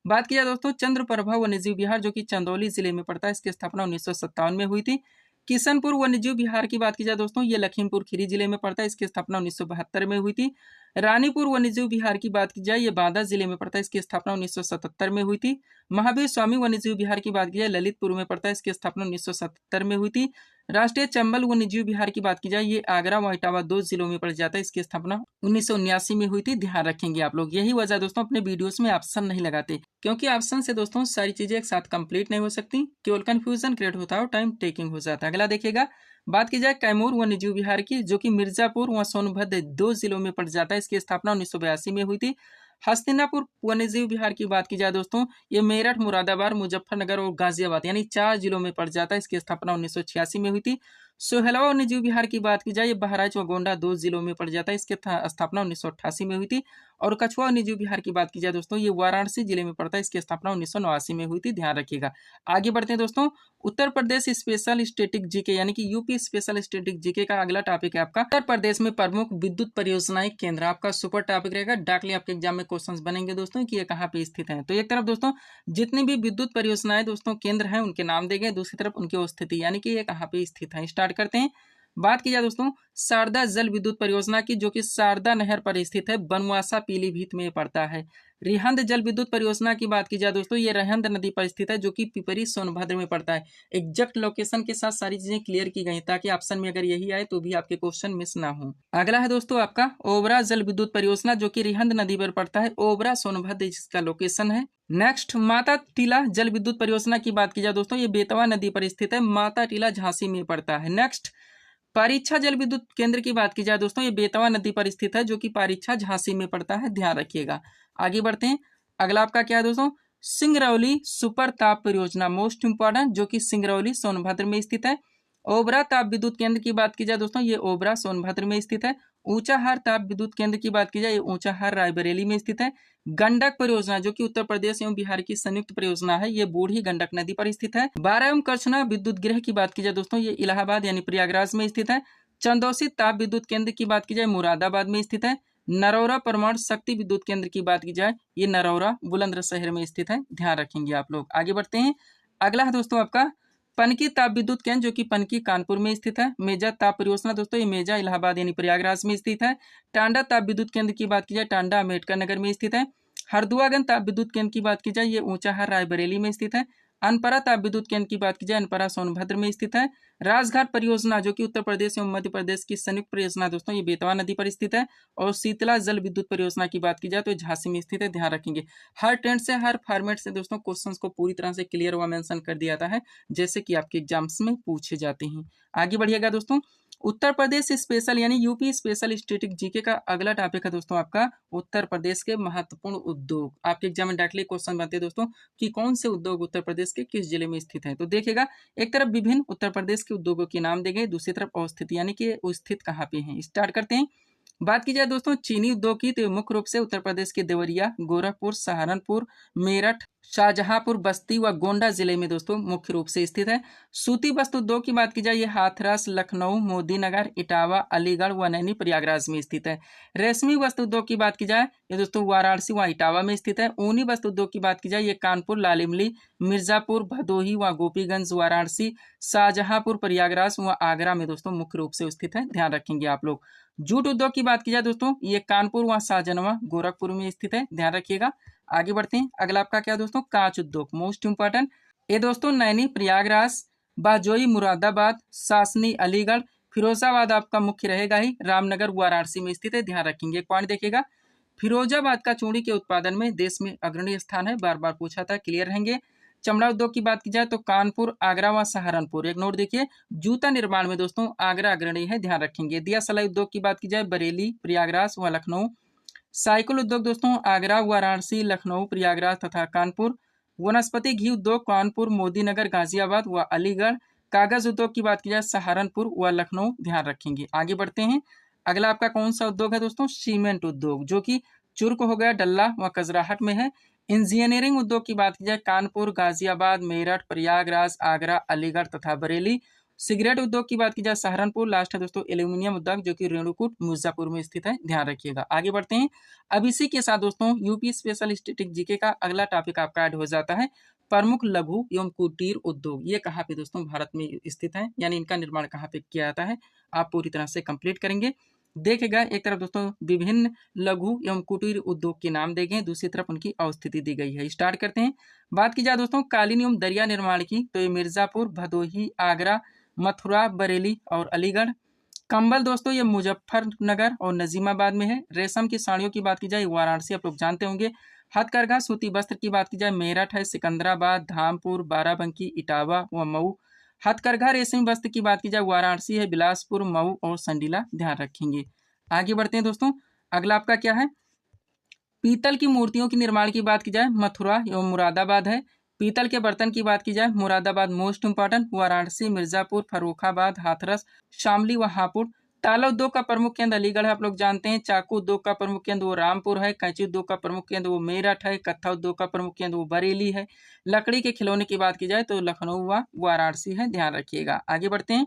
बात किया दोस्तों चंद्रप्रभा वन्यजीव विहार, जो कि चंदौली जिले में पड़ता है, इसकी स्थापना 1957 में हुई थी। किशनपुर वन्यजीव विहार की बात की जाए दोस्तों ये लखीमपुर खीरी जिले में पड़ता है, इसकी स्थापना 1972 में हुई थी। रानीपुर वन्यजीव विहार की बात की जाए ये बांदा जिले में पड़ता है, इसकी स्थापना 1977 में हुई थी। महावीर स्वामी वन्यजीव विहार की बात की जाए ललितपुर में पड़ता है, इसकी स्थापना 1977 में हुई थी। राष्ट्रीय चंबल वन्यजीव विहार की बात की जाए ये आगरा व इटावा 2 जिलों में पड़ जाता है, इसकी स्थापना 1979 में हुई थी। ध्यान रखेंगे आप लोग। यही वजह दोस्तों अपने वीडियोस में ऑप्शन नहीं लगाते, क्योंकि ऑप्शन से दोस्तों सारी चीजें एक साथ कंप्लीट नहीं हो सकती, केवल कंफ्यूजन क्रिएट होता है और टाइम टेकिंग हो जाता है। अगला देखिएगा, बात की जाए कैमूर वन्यजीव विहार की, जो कि मिर्जापुर व सोनभद्र 2 जिलों में पड़ जाता है, इसकी स्थापना 1982 में हुई थी। हस्तिनापुर वन्यजीव विहार की बात की जाए दोस्तों ये मेरठ, मुरादाबाद, मुजफ्फरनगर और गाजियाबाद यानी 4 जिलों में पड़ जाता है, इसकी स्थापना 1986 में हुई थी। सोहेलवा वन्यजीव विहार की बात की जाए ये बहराइच व गोंडा 2 जिलों में पड़ जाता है, इसकी स्थापना 1988 में हुई थी। और कछुआ वन्यजीव विहार की बात की जाए दोस्तों ये वाराणसी जिले में पड़ता है, इसकी स्थापना 1989 में हुई थी। ध्यान रखिएगा। आगे बढ़ते हैं दोस्तों, Uttar Pradesh special static GK यानी कि यूपी स्पेशल स्टेटिक जीके का अगला टॉपिक है आपका उत्तर प्रदेश में प्रमुख विद्युत परियोजनाएं केंद्र। आपका सुपर टॉपिक रहेगा, डायरेक्टली आपके एग्जाम में क्वेश्चंस बनेंगे दोस्तों कि ये कहाँ पे स्थित है। तो एक तरफ दोस्तों जितनी भी विद्युत परियोजनाएं दोस्तों केंद्र हैं उनके नाम देंगे, दूसरी तरफ उनकी स्थिति यानी कि ये कहाँ पे स्थित है। स्टार्ट करते हैं। बात की जाए दोस्तों शारदा जल विद्युत परियोजना की, जो कि शारदा नहर पर स्थित है, बनवासा पीलीभीत में पड़ता है। रिहंद जल विद्युत परियोजना की बात की जाए दोस्तों ये रिहंद नदी पर स्थित है, जो कि पिपरी सोनभद्र में पड़ता है। एग्जैक्ट लोकेशन के साथ सारी चीजें क्लियर की गई ताकि ऑप्शन में अगर यही आए तो भी आपके क्वेश्चन मिस ना हो। अगला है दोस्तों आपका ओबरा जल विद्युत परियोजना, जो कि रिहंद नदी पर पड़ता है, ओबरा सोनभद्र जिसका लोकेशन है। नेक्स्ट माता टीला जल विद्युत परियोजना की बात की जाए दोस्तों ये बेतवा नदी पर स्थित है, माता टीला झांसी में पड़ता है। नेक्स्ट पारीछा जल विद्युत केंद्र की बात की जाए दोस्तों ये बेतवा नदी पर स्थित है, जो कि पारीछा झांसी में पड़ता है। ध्यान रखिएगा। आगे बढ़ते हैं। अगला आपका क्या है दोस्तों सिंगरौली सुपर ताप परियोजना, मोस्ट इंपॉर्टेंट, जो कि सिंगरौली सोनभद्र में स्थित है। ओबरा ताप विद्युत केंद्र की बात की जाए दोस्तों, ये ओबरा सोनभद्र में स्थित है। ऊंचाहार ताप विद्युत केंद्र की बात की जाए, ये ऊंचाहार रायबरेली में स्थित है। गंडक परियोजना जो कि उत्तर प्रदेश एवं बिहार की संयुक्त परियोजना है, ये बूढ़ी गंडक नदी पर स्थित है। बारह एवं करछना विद्युत गृह की बात की जाए दोस्तों, ये इलाहाबाद यानी प्रयागराज में स्थित है। चंदौसी ताप विद्युत केंद्र की बात की जाए, मुरादाबाद में स्थित है। नरौरा परमाणु शक्ति विद्युत केंद्र की बात की जाए, ये नरौरा बुलंदशहर में स्थित है, ध्यान रखेंगे आप लोग। आगे बढ़ते हैं। अगला है दोस्तों आपका पनकी ताप विद्युत केंद्र जो कि पनकी कानपुर में स्थित है। मेजा ताप परियोजना दोस्तों, ये मेजा इलाहाबाद यानी प्रयागराज में स्थित है। टांडा ताप विद्युत केंद्र की बात की जाए, टांडा अम्बेडकर नगर में स्थित है। हरदुआगंज ताप विद्युत केंद्र की बात की जाए, ये ऊंचाहार रायबरेली में स्थित है। अनपरा ताप विद्युत केंद्र की बात की जाए, अनपरा सोनभद्र में स्थित है। राजघाट परियोजना जो कि उत्तर प्रदेश एवं मध्य प्रदेश की संयुक्त परियोजना दोस्तों, ये बेतवा नदी पर स्थित है। और शीतला जल विद्युत परियोजना की बात की जाए तो झांसी में स्थित है, ध्यान रखेंगे। हर ट्रेंड से हर फॉर्मेट से दोस्तों क्वेश्चंस को पूरी तरह से क्लियर व मेंशन कर दिया जाता है, जैसे कि आपके एग्जाम्स में पूछे जाते हैं। आगे बढ़िएगा दोस्तों। उत्तर प्रदेश स्पेशल यानी यूपी स्पेशल स्टैटिक जीके का अगला टॉपिक है दोस्तों आपका उत्तर प्रदेश के महत्वपूर्ण उद्योग। आपके एग्जाम में डायरेक्टली क्वेश्चन बनते हैं दोस्तों कि कौन से उद्योग उत्तर प्रदेश के किस जिले में स्थित है। तो देखिएगा, एक तरफ विभिन्न उत्तर प्रदेश के उद्योगों के नाम दिए गए, दूसरी तरफ अवस्थित यानी कि वो स्थित कहाँ पे हैं। स्टार्ट करते हैं। बात की जाए दोस्तों चीनी उद्योग की, तो मुख्य रूप से उत्तर प्रदेश के देवरिया, गोरखपुर, सहारनपुर, मेरठ, शाहजहांपुर, बस्ती व गोंडा जिले में दोस्तों मुख्य रूप से स्थित है। सूती वस्त्र उद्योग की बात की जाए, ये हाथरस, लखनऊ, मोदीनगर, इटावा, अलीगढ़ व नैनी प्रयागराज में स्थित है। रेशमी वस्त्र उद्योग की बात की जाए, ये दोस्तों वाराणसी व इटावा में स्थित है। ऊनी वस्त्र उद्योग की बात की जाए, ये कानपुर, लाल इमली, मिर्जापुर, भदोही व गोपीगंज, वाराणसी, शाहजहांपुर, प्रयागराज व आगरा में दोस्तों मुख्य रूप से स्थित है, ध्यान रखेंगे आप लोग। जूट उद्योग की बात की जाए दोस्तों, ये कानपुर व शाहजनवा, गोरखपुर में स्थित है, ध्यान रखिएगा। आगे बढ़ते हैं। अगला आपका क्या दोस्तों, कांच उद्योग, मोस्ट इंपॉर्टेंट। ये दोस्तों नैनी, प्रयागराज, बाजोई, मुरादाबाद, सासनी, अलीगढ़, फिरोजाबाद आपका मुख्य रहेगा ही, रामनगर, वाराणसी में स्थित है, ध्यान रखेंगे। एक पॉइंट देखिएगा, फिरोजाबाद का चूड़ी के उत्पादन में देश में अग्रणी स्थान है, बार बार पूछा था, क्लियर रहेंगे। चमड़ा उद्योग की बात की जाए तो कानपुर, आगरा व सहारनपुर। एक नोट देखिए, जूता निर्माण में दोस्तों आगरा अग्रणी है, ध्यान रखेंगे। दिया सलाई उद्योग की बात की जाए, बरेली, प्रयागराज व लखनऊ। साइकिल उद्योग दोस्तों आगरा, वाराणसी, लखनऊ, प्रयागराज तथा कानपुर। वनस्पति घी उद्योग कानपुर, मोदीनगर, गाजियाबाद व अलीगढ़। कागज उद्योग की बात की जाए सहारनपुर व लखनऊ, ध्यान रखेंगे। आगे बढ़ते हैं। अगला आपका कौन सा उद्योग है दोस्तों, सीमेंट उद्योग, जो कि चुर्क हो गया, डल्ला व कजराहट में है। इंजीनियरिंग उद्योग की बात की जाए कानपुर, गाजियाबाद, मेरठ, प्रयागराज, आगरा, अलीगढ़ तथा बरेली। सिगरेट उद्योग की बात की जाए सहारनपुर। लास्ट है दोस्तों एल्यूमिनियम उद्योग, जो कि रेणुकूट, मिर्जापुर में स्थित है, ध्यान रखिएगा। आगे बढ़ते हैं। अब इसी के साथ दोस्तों यूपी स्पेशल स्टैटिक जीके का अगला टॉपिक आपका ऐड हो जाता है, प्रमुख लघु एवं कुटीर उद्योग। ये कहाँ पे दोस्तों भारत में स्थित है, यानी इनका निर्माण कहाँ पे किया जाता है, आप पूरी तरह से कंप्लीट करेंगे। देखेगा, एक तरफ दोस्तों विभिन्न लघु एवं कुटीर उद्योग के नाम दिए गए, दूसरी तरफ उनकी अवस्थिति दी गई है। स्टार्ट करते हैं। बात की जाए दोस्तों कालीन एवं दरिया निर्माण की, तो ये मिर्जापुर, भदोही, आगरा, मथुरा, बरेली और अलीगढ़। कंबल दोस्तों ये मुजफ्फरनगर और नजीमाबाद में है। रेशम की साड़ियों की बात की जाए वाराणसी, आप लोग जानते होंगे। हथकरघा सूती वस्त्र की बात की जाए मेरठ है, सिकंदराबाद, धामपुर, बाराबंकी, इटावा व मऊ। हथकरघा रेशमी वस्त्र की बात की जाए वाराणसी है, बिलासपुर, मऊ और संडीला, ध्यान रखेंगे। आगे बढ़ते हैं दोस्तों। अगला आपका क्या है, पीतल की मूर्तियों के निर्माण की बात की जाए मथुरा एवं मुरादाबाद है। पीतल के बर्तन की बात की जाए मुरादाबाद मोस्ट इंपॉर्टेंट, वाराणसी, मिर्जापुर, फर्रुखाबाद, हाथरस, शामली व हापुड़। ताला उद्योग का प्रमुख केंद्र अलीगढ़ है, आप लोग जानते हैं। चाकू उद्योग का प्रमुख केंद्र वो रामपुर है। कैंची उद्योग का प्रमुख केंद्र वो मेरठ है। कत्था उद्योग का प्रमुख केंद्र वो बरेली है। लकड़ी के खिलौने की बात की जाए तो लखनऊ व वाराणसी है, ध्यान रखिएगा। आगे बढ़ते हैं।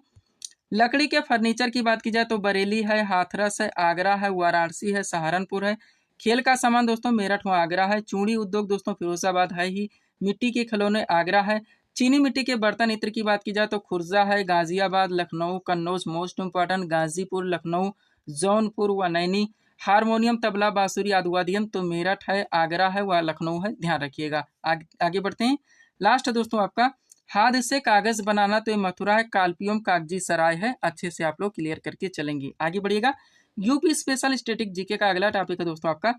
लकड़ी के फर्नीचर की बात की जाए तो बरेली है, हाथरस है, आगरा है, वाराणसी है, सहारनपुर है। खेल का सामान दोस्तों मेरठ व आगरा है। चूड़ी उद्योग दोस्तों फिरोजाबाद है ही। मिट्टी के खिलौने आगरा है। चीनी मिट्टी के बर्तन इत्र की बात की जाए तो खुर्जा है, गाजियाबाद, लखनऊ, कन्नौज मोस्ट इंपॉर्टेंट, गाजीपुर, लखनऊ, जौनपुर व नैनी। हारमोनियम, तबला, बांसुरी आदि वाद्य यंत्र तो मेरठ है, आगरा है व लखनऊ है, ध्यान रखिएगा। आगे बढ़ते हैं। लास्ट है दोस्तों आपका हाथ से कागज बनाना, तो ये मथुरा है। कालपियम कागजी सराय है। अच्छे से आप लोग क्लियर करके चलेंगे। आगे बढ़िएगा। यूपी स्पेशल स्टैटिक जीके का अगला टॉपिक है दोस्तों आपका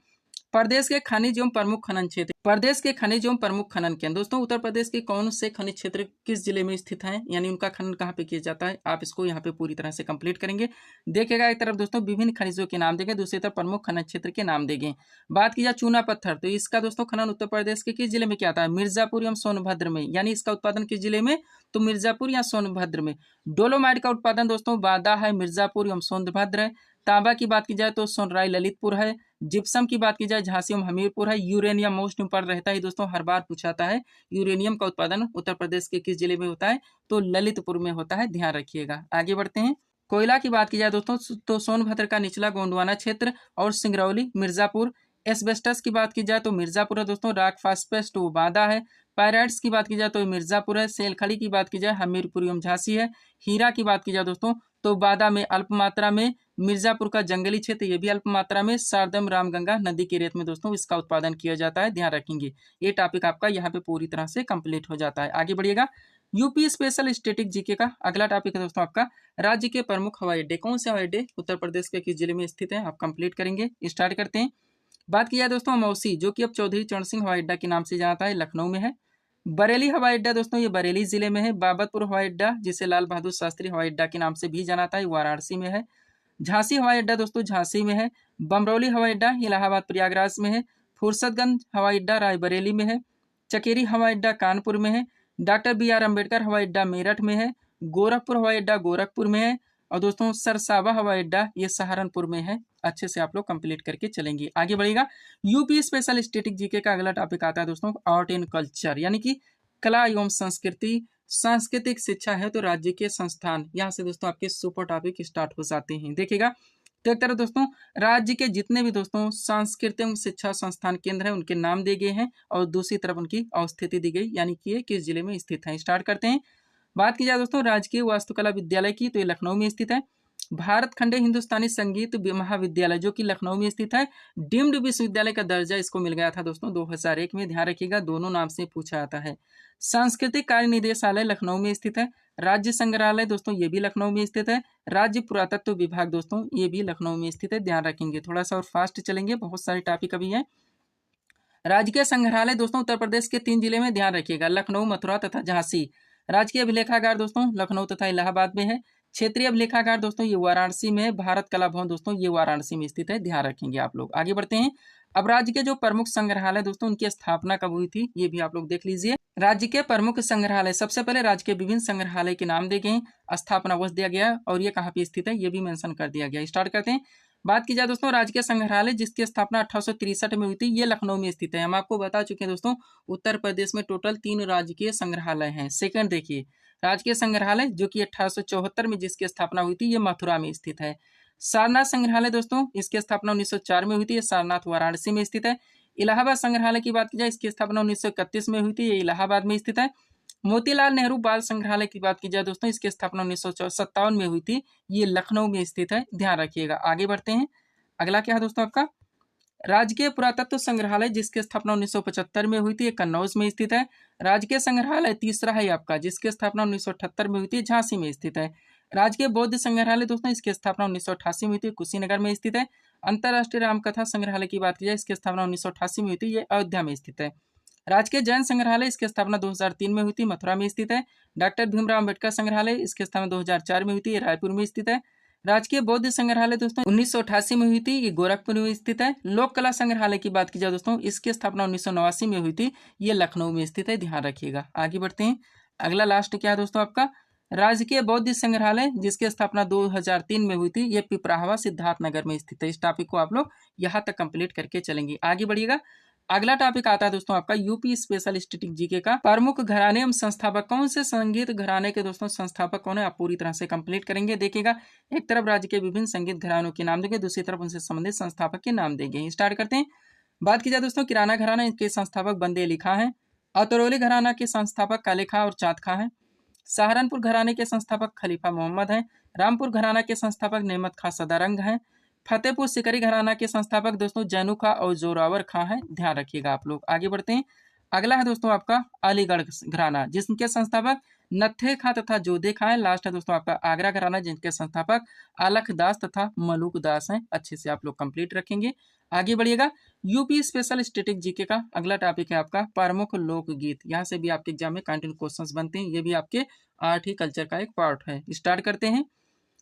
प्रदेश के खनिज एवं प्रमुख खनन क्षेत्र। प्रदेश के खनिज एवं प्रमुख खनन केंद्र। दोस्तों उत्तर प्रदेश के कौन से खनिज क्षेत्र किस जिले में स्थित हैं, यानी उनका खनन कहाँ पे किया जाता है, आप इसको यहाँ पे पूरी तरह से कंप्लीट करेंगे। देखिएगा एक तरफ दोस्तों विभिन्न खनिजों के नाम देंगे, दूसरी तरफ प्रमुख खनन क्षेत्र के नाम देंगे। बात की जाए चूना पत्थर, तो इसका दोस्तों खनन उत्तर प्रदेश के किस जिले में किया जाता है, मिर्जापुर एवं सोनभद्र में, यानी इसका उत्पादन किस जिले में, तो मिर्जापुर या सोनभद्र में। डोलोमाइट का उत्पादन दोस्तों बांदा है, मिर्जापुर एवं सोनभद्र है। तांबा की बात की जाए तो सोनराय ललितपुर है। जिप्सम की बात की जाए झांसी एवं हमीरपुर है। यूरेनियम मोस्ट इंपॉर्टेंट रहता है दोस्तों, हर बार पूछाता है, यूरेनियम का उत्पादन उत्तर प्रदेश के किस जिले में होता है, तो ललितपुर में होता है, ध्यान रखिएगा। आगे बढ़ते हैं। कोयला की बात की जाए दोस्तों तो सोनभद्र का निचला गोंडवाना क्षेत्र और सिंगरौली मिर्जापुर। एस्बेस्टस की बात की जाए तो मिर्जापुर है दोस्तों। रॉक फास्फेट वो बांदा है। पायराइट्स की बात की जाए तो मिर्जापुर है। सेलखड़ी की बात की जाए हमीरपुर एवं झांसी है। हीरा की बात की जाए दोस्तों तो बांदा में अल्प मात्रा में। मिर्जापुर का जंगली क्षेत्र ये भी अल्प मात्रा में। सारदम रामगंगा नदी के रेत में दोस्तों इसका उत्पादन किया जाता है, ध्यान रखेंगे। ये टॉपिक आपका यहाँ पे पूरी तरह से कंप्लीट हो जाता है। आगे बढ़िएगा। यूपी स्पेशल स्टेटिक जीके का अगला टॉपिक है दोस्तों आपका राज्य के प्रमुख हवाई अड्डे। कौन से हवाई अड्डे उत्तर प्रदेश के किस जिले में स्थित है, आप कंप्लीट करेंगे। स्टार्ट करते हैं। बात की जाए दोस्तों अमौसी, जो कि अब चौधरी चरण सिंह हवाई अड्डा के नाम से जाता है, लखनऊ में है। बरेली हवाई अड्डा दोस्तों ये बरेली जिले में है। बाबतपुर हवाई अड्डा जिसे लाल बहादुर शास्त्री हवाई अड्डा के नाम से भी जाना था, वाराणसी में है। झांसी हवाई अड्डा दोस्तों झांसी में है। बमरौली हवाई अड्डा इलाहाबाद प्रयागराज में है। फुर्सतगंज हवाई अड्डा रायबरेली में है। चकेरी हवाई अड्डा कानपुर में है। डॉक्टर BR अम्बेडकर हवाई अड्डा मेरठ में है। गोरखपुर हवाई अड्डा गोरखपुर में है। और दोस्तों सरसावा हवाई अड्डा ये सहारनपुर में है। अच्छे से आप लोग कंप्लीट करके चलेंगे। आगे बढ़ेगा। यूपी स्पेशल स्टेटिक जीके का अगला टॉपिक आता है दोस्तों आर्ट एंड कल्चर, यानी कि कला एवं संस्कृति। सांस्कृतिक शिक्षा है तो राज्य के संस्थान, यहाँ से दोस्तों आपके सुपर टॉपिक स्टार्ट हो जाते हैं। देखिएगा तो एक तरफ दोस्तों राज्य के जितने भी दोस्तों सांस्कृतिक शिक्षा संस्थान केंद्र हैं उनके नाम दिए गए हैं और दूसरी तरफ उनकी अवस्थिति दी गई, यानी कि ये किस जिले में स्थित है। स्टार्ट करते हैं। बात की जाए दोस्तों राजकीय वास्तुकला विद्यालय की, तो ये लखनऊ में स्थित है। भारत खंडे हिंदुस्तानी संगीत महाविद्यालय जो कि लखनऊ में स्थित है। डीम्ड विश्वविद्यालय का दर्जा इसको मिल गया था दोस्तों 2001 में, ध्यान रखिएगा, दोनों नाम से पूछा जाता है। सांस्कृतिक कार्य निदेशालय लखनऊ में स्थित है। राज्य संग्रहालय दोस्तों ये भी लखनऊ में स्थित है। राज्य पुरातत्व विभाग दोस्तों ये भी लखनऊ में स्थित है, ध्यान रखेंगे। थोड़ा सा और फास्ट चलेंगे, बहुत सारे टॉपिक अभी हैं। राजकीय संग्रहालय दोस्तों उत्तर प्रदेश के 3 जिले में, ध्यान रखिएगा, लखनऊ, मथुरा तथा झांसी। राजकीय अभिलेखागार दोस्तों लखनऊ तथा इलाहाबाद में है। क्षेत्रीय अभिलेखागार दोस्तों ये वाराणसी में है। भारत कला भवन दोस्तों ये वाराणसी में स्थित है, ध्यान रखेंगे आप लोग। आगे बढ़ते हैं। अब राज्य के जो प्रमुख संग्रहालय दोस्तों उनकी स्थापना कब हुई थी ये भी आप लोग देख लीजिए। राज्य के प्रमुख संग्रहालय, सबसे पहले राज्य के विभिन्न संग्रहालय के नाम दिए गए, स्थापना वर्ष दिया गया और ये कहाँ पे स्थित है ये भी मेंशन कर दिया गया। स्टार्ट करते हैं। बात की जाए दोस्तों राजकीय संग्रहालय जिसकी स्थापना 1863 में हुई थी, ये लखनऊ में स्थित है। हम आपको बता चुके हैं दोस्तों उत्तर प्रदेश में टोटल 3 राजकीय संग्रहालय हैं। सेकंड देखिए, राजकीय संग्रहालय जो कि 1874 में जिसकी स्थापना हुई थी ये मथुरा में स्थित है। सारनाथ संग्रहालय दोस्तों इसकी स्थापना 1904 में हुई थी, ये सारनाथ वाराणसी में स्थित है। इलाहाबाद संग्रहालय की बात की जाए इसकी स्थापना 1931 में हुई थी, ये इलाहाबाद में स्थित है। मोतीलाल नेहरू बाल संग्रहालय की बात की जाए दोस्तों इसकी स्थापना 1957 में हुई थी, ये लखनऊ में स्थित है, ध्यान रखिएगा। आगे बढ़ते हैं। अगला क्या है दोस्तों आपका राजकीय पुरातत्व संग्रहालय जिसकी स्थापना 1975 में हुई थी, ये कन्नौज में स्थित है। राजकीय संग्रहालय तीसरा है आपका जिसकी स्थापना 1978 में हुई थी, झांसी में स्थित है। राजकीय बौद्ध संग्रहालय दोस्तों इसकी स्थापना 1988 में हुई थी, कुशीनगर में स्थित है। अंतर्राष्ट्रीय रामकथा संग्रहालय की बात की जाए इसकी स्थापना 1988 में हुई थी, ये अयोध्या में स्थित है। राजकीय जैन संग्रहालय इसकी स्थापना 2003 में हुई थी, मथुरा में स्थित है। डॉक्टर भीमराव अम्बेडकर संग्रहालय इसकी स्थापना 2004 में हुई थी, ये रायपुर में स्थित है। राजकीय बौद्ध संग्रहालय दोस्तों 1988 में हुई थी, ये गोरखपुर में स्थित है। लोक कला संग्रहालय की बात की जाए दोस्तों इसकी स्थापना 1989 में हुई थी, ये लखनऊ में स्थित है, ध्यान रखिएगा। आगे बढ़ते हैं। अगला लास्ट क्या है दोस्तों आपका राजकीय बौद्ध संग्रहालय जिसकी स्थापना 2003 में हुई थी, ये पिपराहवा सिद्धार्थनगर में स्थित है। इस टॉपिक को आप लोग यहाँ तक कंप्लीट करके चलेंगे। आगे बढ़िएगा। अगला टॉपिक आता है दोस्तों आपका यूपी स्पेशल स्टेटिक जीके का प्रमुख घराने एवं संस्थापक। कौन से संगीत घराने के दोस्तों संस्थापक कौन है, आप पूरी तरह से कंप्लीट करेंगे। देखिएगा एक तरफ राज्य के विभिन्न संगीत घरानों के नाम देंगे, दूसरी तरफ उनसे संबंधित संस्थापक के नाम देंगे। स्टार्ट करते हैं। बात की जाए दोस्तों किराना घराना के संस्थापक बंदे अली खां हैं। अतरौली घराना के संस्थापक काले खां और चाँद खां हैं। सहारनपुर घराने के संस्थापक खलीफा मोहम्मद हैं। रामपुर घराना के संस्थापक नेमत खां सदारंग हैं। फतेहपुर सिकरी घराना के संस्थापक दोस्तों जैनू खां और जोरावर खां हैं, ध्यान रखिएगा आप लोग। आगे बढ़ते हैं। अगला है दोस्तों आपका अलीगढ़ घराना जिसके संस्थापक नत्थे खां तथा जोधे खां है। लास्ट है दोस्तों आपका आगरा घराना, जिनके संस्थापक अलख दास तथा मलूक दास हैं। अच्छे से आप लोग कंप्लीट रखेंगे। आगे बढ़िएगा। यूपी स्पेशल स्टैटिक जीके का अगला टॉपिक है आपका प्रमुख लोकगीत। यहाँ से भी आपके एग्जाम में कंटिन्यू क्वेश्चंस बनते हैं, ये भी आपके आर्ट ही कल्चर का एक पार्ट है। स्टार्ट करते हैं।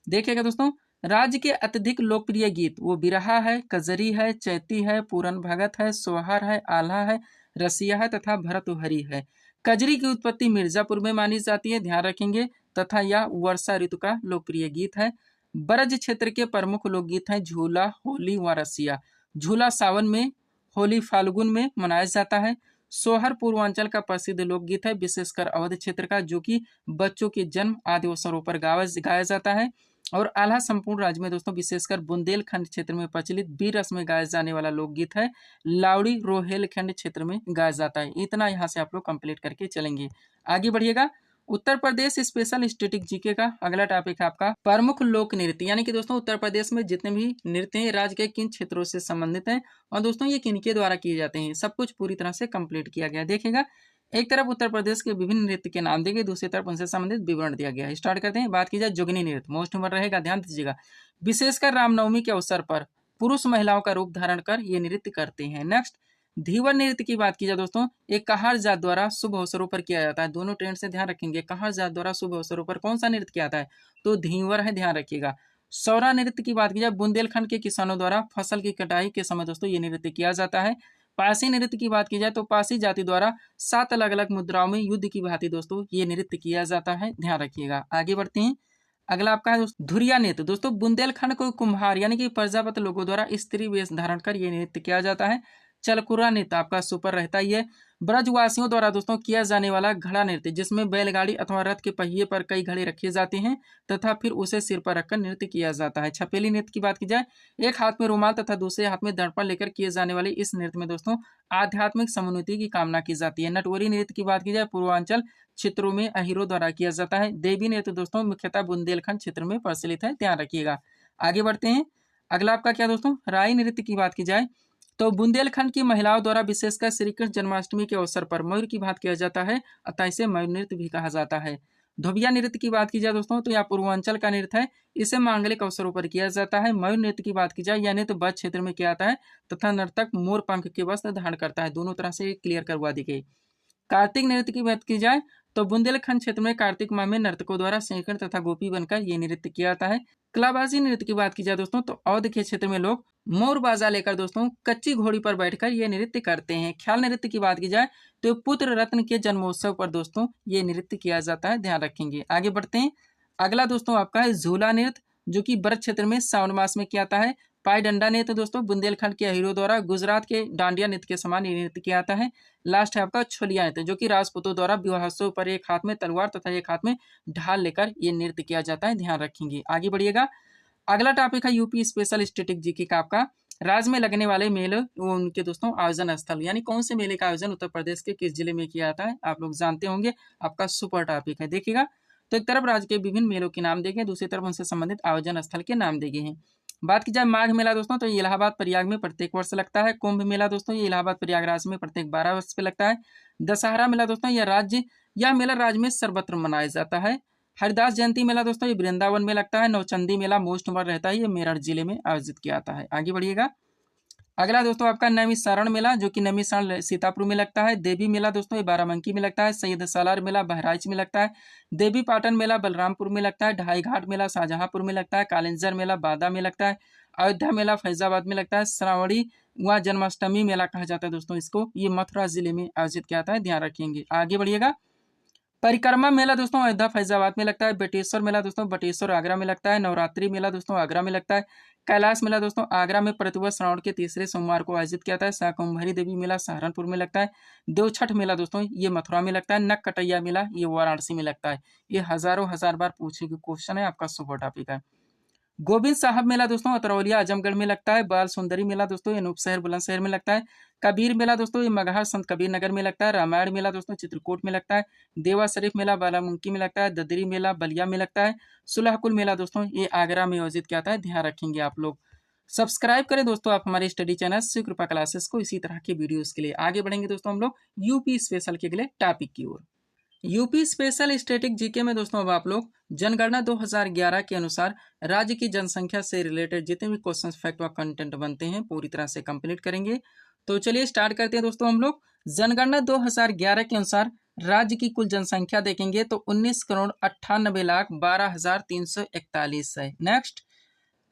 देखिएगा दोस्तों, राज्य के अत्यधिक लोकप्रिय गीत वो बिरहा है, कजरी है, चैती है, पूरन भगत है, सोहर है, आल्हा है, रसिया है तथा भरतुहरी है। कजरी की उत्पत्ति मिर्जापुर में मानी जाती है, ध्यान रखेंगे, तथा यह वर्षा ऋतु का लोकप्रिय गीत है। ब्रज क्षेत्र के प्रमुख लोकगीत हैं झूला, होली व रसिया। झूला सावन में, होली फाल्गुन में मनाया जाता है। सोहर पूर्वांचल का प्रसिद्ध लोकगीत है, विशेषकर अवध क्षेत्र का, जो कि बच्चों के जन्म आदि अवसरों पर गाया जाता है। और आल्हा संपूर्ण राज्य में दोस्तों, विशेषकर बुंदेलखंड क्षेत्र में प्रचलित बीर रस में गाया जाने वाला लोकगीत है। लावड़ी रोहेलखंड क्षेत्र में गाया जाता है। इतना यहाँ से आप लोग कंप्लीट करके चलेंगे। आगे बढ़िएगा। Uttar Pradesh special static GK का अगला टॉपिक है आपका प्रमुख लोक नृत्य। यानी कि दोस्तों उत्तर प्रदेश में जितने भी नृत्य हैं राज्य के किन क्षेत्रों से संबंधित हैं और दोस्तों ये किनके द्वारा किए जाते हैं, सब कुछ पूरी तरह से कंप्लीट किया गया। देखिएगा, एक तरफ उत्तर प्रदेश के विभिन्न नृत्य के नाम दिए गए, दूसरी तरफ उनसे संबंधित विवरण दिया गया है। स्टार्ट करते हैं। बात की जाए जोगनी नृत्य, मोस्ट नंबर रहेगा, ध्यान दीजिएगा। विशेषकर रामनवमी के अवसर पर पुरुष महिलाओं का रूप धारण कर ये नृत्य करते हैं। नेक्स्ट, धीवर नृत्य की बात की जाए दोस्तों, एक कहार जात द्वारा शुभ अवसरों पर किया जाता है। दोनों ट्रेंड से ध्यान रखेंगे। कहार जात द्वारा शुभ अवसरों पर कौन सा नृत्य किया जाता है, तो धीवर है, ध्यान रखिएगा। सौरा नृत्य की बात की जाए, बुंदेलखंड के किसानों द्वारा फसल की कटाई के समय दोस्तों ये नृत्य किया जाता है। पासी नृत्य की बात की जाए तो पासी जाति द्वारा 7 अलग अलग मुद्राओं में युद्ध की भांति दोस्तों ये नृत्य किया जाता है, ध्यान रखिएगा। आगे बढ़ते हैं। अगला आपका है धुरिया नृत्य। दोस्तों बुंदेलखंड को कुम्हार यानी कि प्रजापत लोगों द्वारा स्त्री वेश धारण कर ये नृत्य किया जाता है। चलकुरा नृत्य आपका सुपर रहता ही है। ब्रजवासियों द्वारा दोस्तों किया जाने वाला घड़ा नृत्य, जिसमें बैलगाड़ी अथवा रथ के पहिए पर कई घड़े रखे जाते हैं तथा फिर उसे सिर पर रखकर नृत्य किया जाता है। छपेली नृत्य की बात की जाए, एक हाथ में रुमाल तथा दूसरे हाथ में दर्पण लेकर किए जाने वाले इस नृत्य में दोस्तों आध्यात्मिक समुन्नति की कामना की जाती है। नटवरी नृत्य की बात की जाए, पूर्वांचल क्षेत्रों में अहीरों द्वारा किया जाता है। देवी नृत्य दोस्तों मुख्यतः बुंदेलखंड क्षेत्र में प्रचलित है, ध्यान रखिएगा। आगे बढ़ते हैं। अगला आपका क्या दोस्तों, राई नृत्य की बात की जाए तो बुंदेलखंड की महिलाओं द्वारा विशेषकर श्री कृष्ण जन्माष्टमी के अवसर पर मयूर की भांति किया जाता है, अतः इसे मयूर नृत्य भी कहा जाता है। धोबिया नृत्य की बात की जाए दोस्तों तो यह पूर्वांचल का नृत्य है, इसे मांगलिक अवसरों पर किया जाता है। मयूर नृत्य की बात की जाए, यह नृत्य ब्रज क्षेत्र में किया जाता है तथा नर्तक मोर पंख के वस्त्र धारण करता है। दोनों तरह से क्लियर करवा दी गई। कार्तिक नृत्य की बात की जाए तो बुंदेलखंड क्षेत्र में कार्तिक माह में नर्तकों द्वारा श्रीकृष्ण तथा गोपी बनकर ये नृत्य किया जाता है। कलाबाजी नृत्य की बात की जाए दोस्तों तो अवध के क्षेत्र में लोग मोर बाजा लेकर दोस्तों कच्ची घोड़ी पर बैठकर ये नृत्य करते हैं। ख्याल नृत्य की बात की जाए तो पुत्र रत्न के जन्मोत्सव पर दोस्तों ये नृत्य किया जाता है, ध्यान रखेंगे। आगे बढ़ते हैं। अगला दोस्तों आपका है झूला नृत्य, जो कि ब्रज क्षेत्र में सावन मास में किया जाता है। पाई डंडा नृत्य दोस्तों बुंदेलखंड के हीरो द्वारा गुजरात के डांडिया नृत्य के समान ये नृत्य किया जाता है। लास्ट है आपका छोलिया नृत्य, जो कि राजपूतों द्वारा विवाहोत्सव पर एक हाथ में तलवार तथा एक हाथ में ढाल लेकर ये नृत्य किया जाता है, ध्यान रखेंगे। आगे बढ़िएगा। अगला टॉपिक है यूपी स्पेशल स्टैटिक जीके का आपका राज्य में लगने वाले मेले वो उनके दोस्तों आयोजन स्थल, यानी कौन से मेले का आयोजन उत्तर प्रदेश के किस जिले में किया जाता है, आप लोग जानते होंगे। आपका सुपर टॉपिक है। देखिएगा, तो एक तरफ राज्य के विभिन्न मेलों के नाम देंगे, दूसरी तरफ उनसे संबंधित आयोजन स्थल के नाम दिए हैं। बात की जाए माघ मेला दोस्तों तो ये इलाहाबाद प्रयाग में प्रत्येक वर्ष लगता है। कुंभ मेला दोस्तों ये इलाहाबाद प्रयागराज में प्रत्येक 12 वर्ष पे लगता है। दशहरा मेला दोस्तों यह मेला राज्य में सर्वत्र मनाया जाता है। हरिदास जयंती मेला दोस्तों ये वृंदावन में लगता है। नौचंदी मेला मोस्ट नंबर रहता है, ये मेरठ जिले में आयोजित किया जाता है। आगे बढ़िएगा। अगला दोस्तों आपका नैमिषारण मेला, जो कि नैमिषारण सीतापुर में लगता है। देवी मेला दोस्तों ये बाराबंकी में लगता है। सैयद सालार मेला बहराइच में लगता है। देवी पाटन मेला बलरामपुर में लगता है। ढाई घाट मेला शाहजहांपुर में लगता है। कालिंजर मेला बादा में लगता है। अयोध्या मेला फैजाबाद में लगता है। श्रावणी व जन्माष्टमी मेला कहा जाता है दोस्तों इसको, ये मथुरा जिले में आयोजित किया जाता है, ध्यान रखेंगे। आगे बढ़िएगा। परिक्रमा मेला दोस्तों अयोध्या फैजाबाद में लगता है। बटेश्वर मेला दोस्तों बटेश्वर आगरा में लगता है। नवरात्रि मेला दोस्तों आगरा में लगता है। कैलाश मेला दोस्तों आगरा में प्रतिवर्ष श्रावण के तीसरे सोमवार को आयोजित किया जाता है। शाकंभरी देवी मेला सहारनपुर में लगता है। देवछठ मेला दोस्तों ये मथुरा में लगता है। नक कटैया मेला ये वाराणसी में लगता है। ये हजारों हजार बार पूछे गए क्वेश्चन है, आपका सुपर टॉपिक है। गोविंद साहब मेला दोस्तों अतरौलिया आजमगढ़ में लगता है। बाल सुंदरी मेला दोस्तों ये अनूपशहर बुलंदशहर में लगता है। कबीर मेला दोस्तों ये मगहर संत कबीर नगर में लगता है। रामायण मेला दोस्तों चित्रकूट में लगता है। देवा शरीफ मेला बारामुंकी में लगता है। ददरी मेला बलिया में लगता है। सुलहकुल मेला दोस्तों ये आगरा में आयोजित किया जाता है, ध्यान रखेंगे आप लोग। सब्सक्राइब करें दोस्तों आप हमारे स्टडी चैनल श्री कृपा क्लासेस को इसी तरह के वीडियोस के लिए। आगे बढ़ेंगे दोस्तों हम लोग यूपी स्पेशल के अगले टॉपिक की ओर। यूपी स्पेशल स्टैटिक जीके में दोस्तों अब आप लोग जनगणना 2011 के अनुसार राज्य की जनसंख्या से रिलेटेड जितने भी क्वेश्चन फैक्ट व कंटेंट बनते हैं पूरी तरह से कंप्लीट करेंगे। तो चलिए स्टार्ट करते हैं दोस्तों। हम लोग जनगणना 2011 के अनुसार राज्य की कुल जनसंख्या देखेंगे तो 19,98,12,341 है। नेक्स्ट,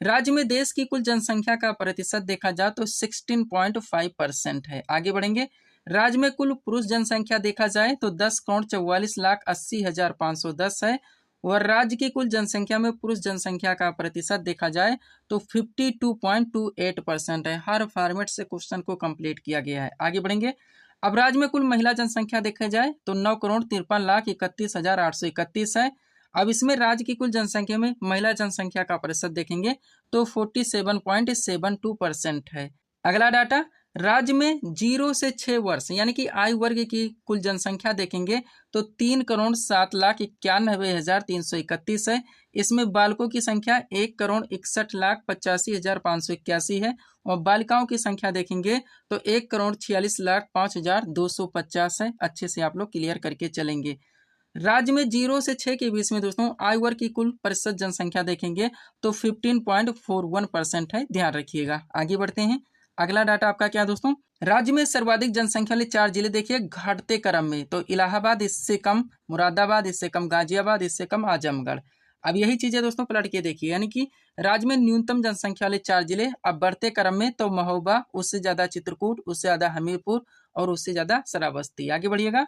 राज्य में देश की कुल जनसंख्या का प्रतिशत देखा जाए तो 16.5% है। आगे बढ़ेंगे, राज्य में कुल पुरुष जनसंख्या देखा जाए तो 10,44,80,510 है और राज्य की कुल जनसंख्या में पुरुष जनसंख्या का प्रतिशत देखा जाए तो 52.28% है। हर फॉर्मेट से क्वेश्चन को कंप्लीट किया गया है। आगे बढ़ेंगे, अब राज्य में कुल महिला जनसंख्या देखा जाए तो 9,53,31,831 है। अब इसमें राज्य की कुल जनसंख्या में महिला जनसंख्या का प्रतिशत देखेंगे तो 47.72% है। अगला डाटा, राज्य में 0 से 6 वर्ष यानी कि आयु वर्ग की कुल जनसंख्या देखेंगे तो 3,07,91,331 है। इसमें बालकों की संख्या 1,61,85,581 है और बालिकाओं की संख्या देखेंगे तो 1,46,05,250 है। अच्छे से आप लोग क्लियर करके चलेंगे। राज्य में 0 से 6 के बीच में दोस्तों आयु वर्ग की कुल प्रतिशत जनसंख्या देखेंगे तो 15.41% है। ध्यान रखिएगा। आगे बढ़ते हैं। अगला डाटा आपका क्या दोस्तों, राज्य में सर्वाधिक जनसंख्या वाले 4 जिले देखिए घटते क्रम में, तो इलाहाबाद इससे कम, मुरादाबाद इससे कम, गाजियाबाद इससे कम, आजमगढ़। अब यही चीजें दोस्तों पलट के देखिए, यानी कि राज्य में न्यूनतम जनसंख्या वाले 4 जिले अब बढ़ते क्रम में तो महोबा, उससे ज्यादा चित्रकूट, उससे ज्यादा हमीरपुर और उससे ज्यादा श्रावस्ती। आगे बढ़िएगा,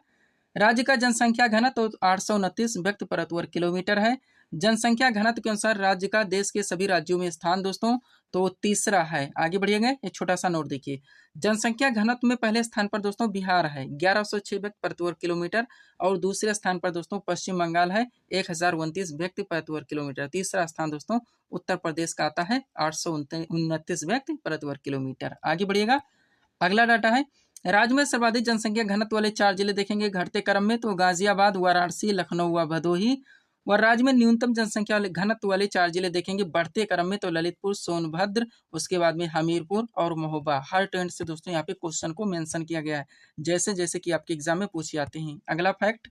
राज्य का जनसंख्या घनत्व तो 829 व्यक्ति प्रति वर्ग किलोमीटर है। जनसंख्या घनत्व के अनुसार राज्य का देश के सभी राज्यों में स्थान दोस्तों तो तीसरा है। आगे बढ़िएगा, एक छोटा सा नोट देखिए, जनसंख्या घनत्व में पहले स्थान पर दोस्तों बिहार है 1106 व्यक्ति प्रति वर्ग किलोमीटर और दूसरे स्थान पर दोस्तों पश्चिम बंगाल है 1029 व्यक्ति प्रति वर्ग किलोमीटर। तीसरा स्थान दोस्तों उत्तर प्रदेश का आता है 829 व्यक्ति प्रति वर्ग किलोमीटर। आगे बढ़िएगा, अगला डाटा है, राज्य में सर्वाधिक जनसंख्या घनत्व वाले 4 जिले देखेंगे घटते क्रम में तो गाजियाबाद, वाराणसी, लखनऊ व भदोही। और राज्य में न्यूनतम जनसंख्या वाले घनत्व वाले 4 जिले देखेंगे बढ़ते क्रम में तो ललितपुर, सोनभद्र, उसके बाद में हमीरपुर और महोबा। हर ट्रेंड से दोस्तों यहाँ पे क्वेश्चन को मेंशन किया गया है जैसे जैसे कि आपके एग्जाम में पूछे जाते हैं। अगला फैक्ट,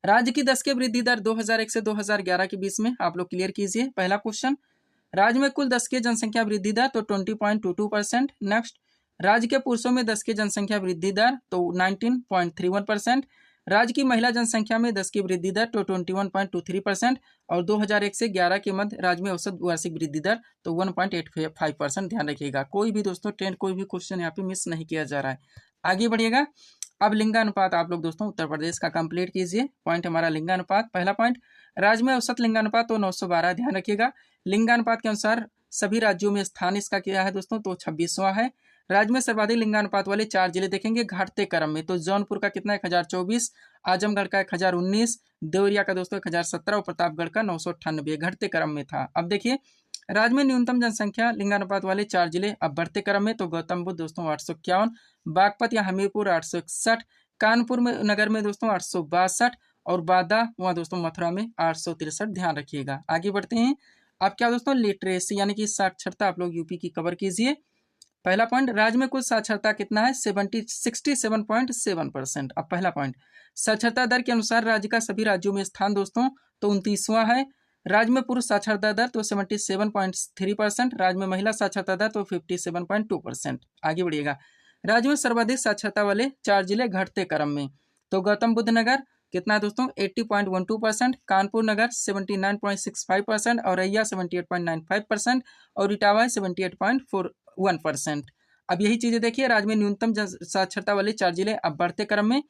राज्य की 10 के वृद्धि दर 2001 से 2011 के बीच में आप लोग क्लियर कीजिए। पहला क्वेश्चन, राज्य में कुल 10 के जनसंख्या वृद्धि दर तो 20.22%। नेक्स्ट, राज्य के पुरुषों में 10 की जनसंख्या वृद्धि दर तो 19.31%। राज्य की महिला जनसंख्या में 10 की वृद्धि दर तो 21.23% और 2001 से 11 के मध्य राज्य में औसत वार्षिक वृद्धि दर तो 1.85%। ध्यान रखिएगा, कोई भी दोस्तों ट्रेंड कोई भी क्वेश्चन यहाँ पे मिस नहीं किया जा रहा है। आगे बढ़िएगा, अब लिंगानुपात आप लोग दोस्तों उत्तर प्रदेश का कंप्लीट कीजिए। पॉइंट हमारा लिंगानुपात, पहला पॉइंट, राज्य में औसत लिंगानुपात तो 912। ध्यान रखिएगा, लिंगानुपात के अनुसार सभी राज्यों में स्थान इसका क्या है दोस्तों तो 26वां है। राज्य में सर्वाधिक लिंगानुपात वाले 4 जिले देखेंगे घटते क्रम में तो जौनपुर का कितना 1024, आजमगढ़ का 1019, देवरिया का दोस्तों 1017 और प्रतापगढ़ का 998 घटते क्रम में था। अब देखिए, राज्य में न्यूनतम जनसंख्या लिंगानुपात वाले 4 जिले अब बढ़ते क्रम में तो गौतम बुद्ध दोस्तों 851, बागपत या हमीरपुर 861, कानपुर में नगर में दोस्तों 862 और बादा वहाँ दोस्तों मथुरा में 863। ध्यान रखिएगा। आगे बढ़ते हैं। अब क्या दोस्तों, लिटरेसी यानी कि साक्षरता आप लोग यूपी की कवर कीजिए। पहला पॉइंट, राज्य में कुल साक्षरता कितना है 67.7%। अब पहला पॉइंट, साक्षरता दर के अनुसार राज्य का सभी राज्यों में स्थान दोस्तों तो 29वां है। राज्य में पुरुष साक्षरता दर तो 77.3%, राज्य में महिला साक्षरता दर तो 57.2%। आगे बढ़िएगा, राज्य में सर्वाधिक साक्षरता वाले 4 जिले घटते क्रम में तो गौतम बुद्ध नगर कितना है दोस्तों 80.12%, कानपुर नगर 79.65% और औरैया 78.95% और इटावा 78.41%। अब यही चीजें देखिए, राज्य में न्यूनतम साक्षरता वाले 4 जिले अब बढ़ते क्रम में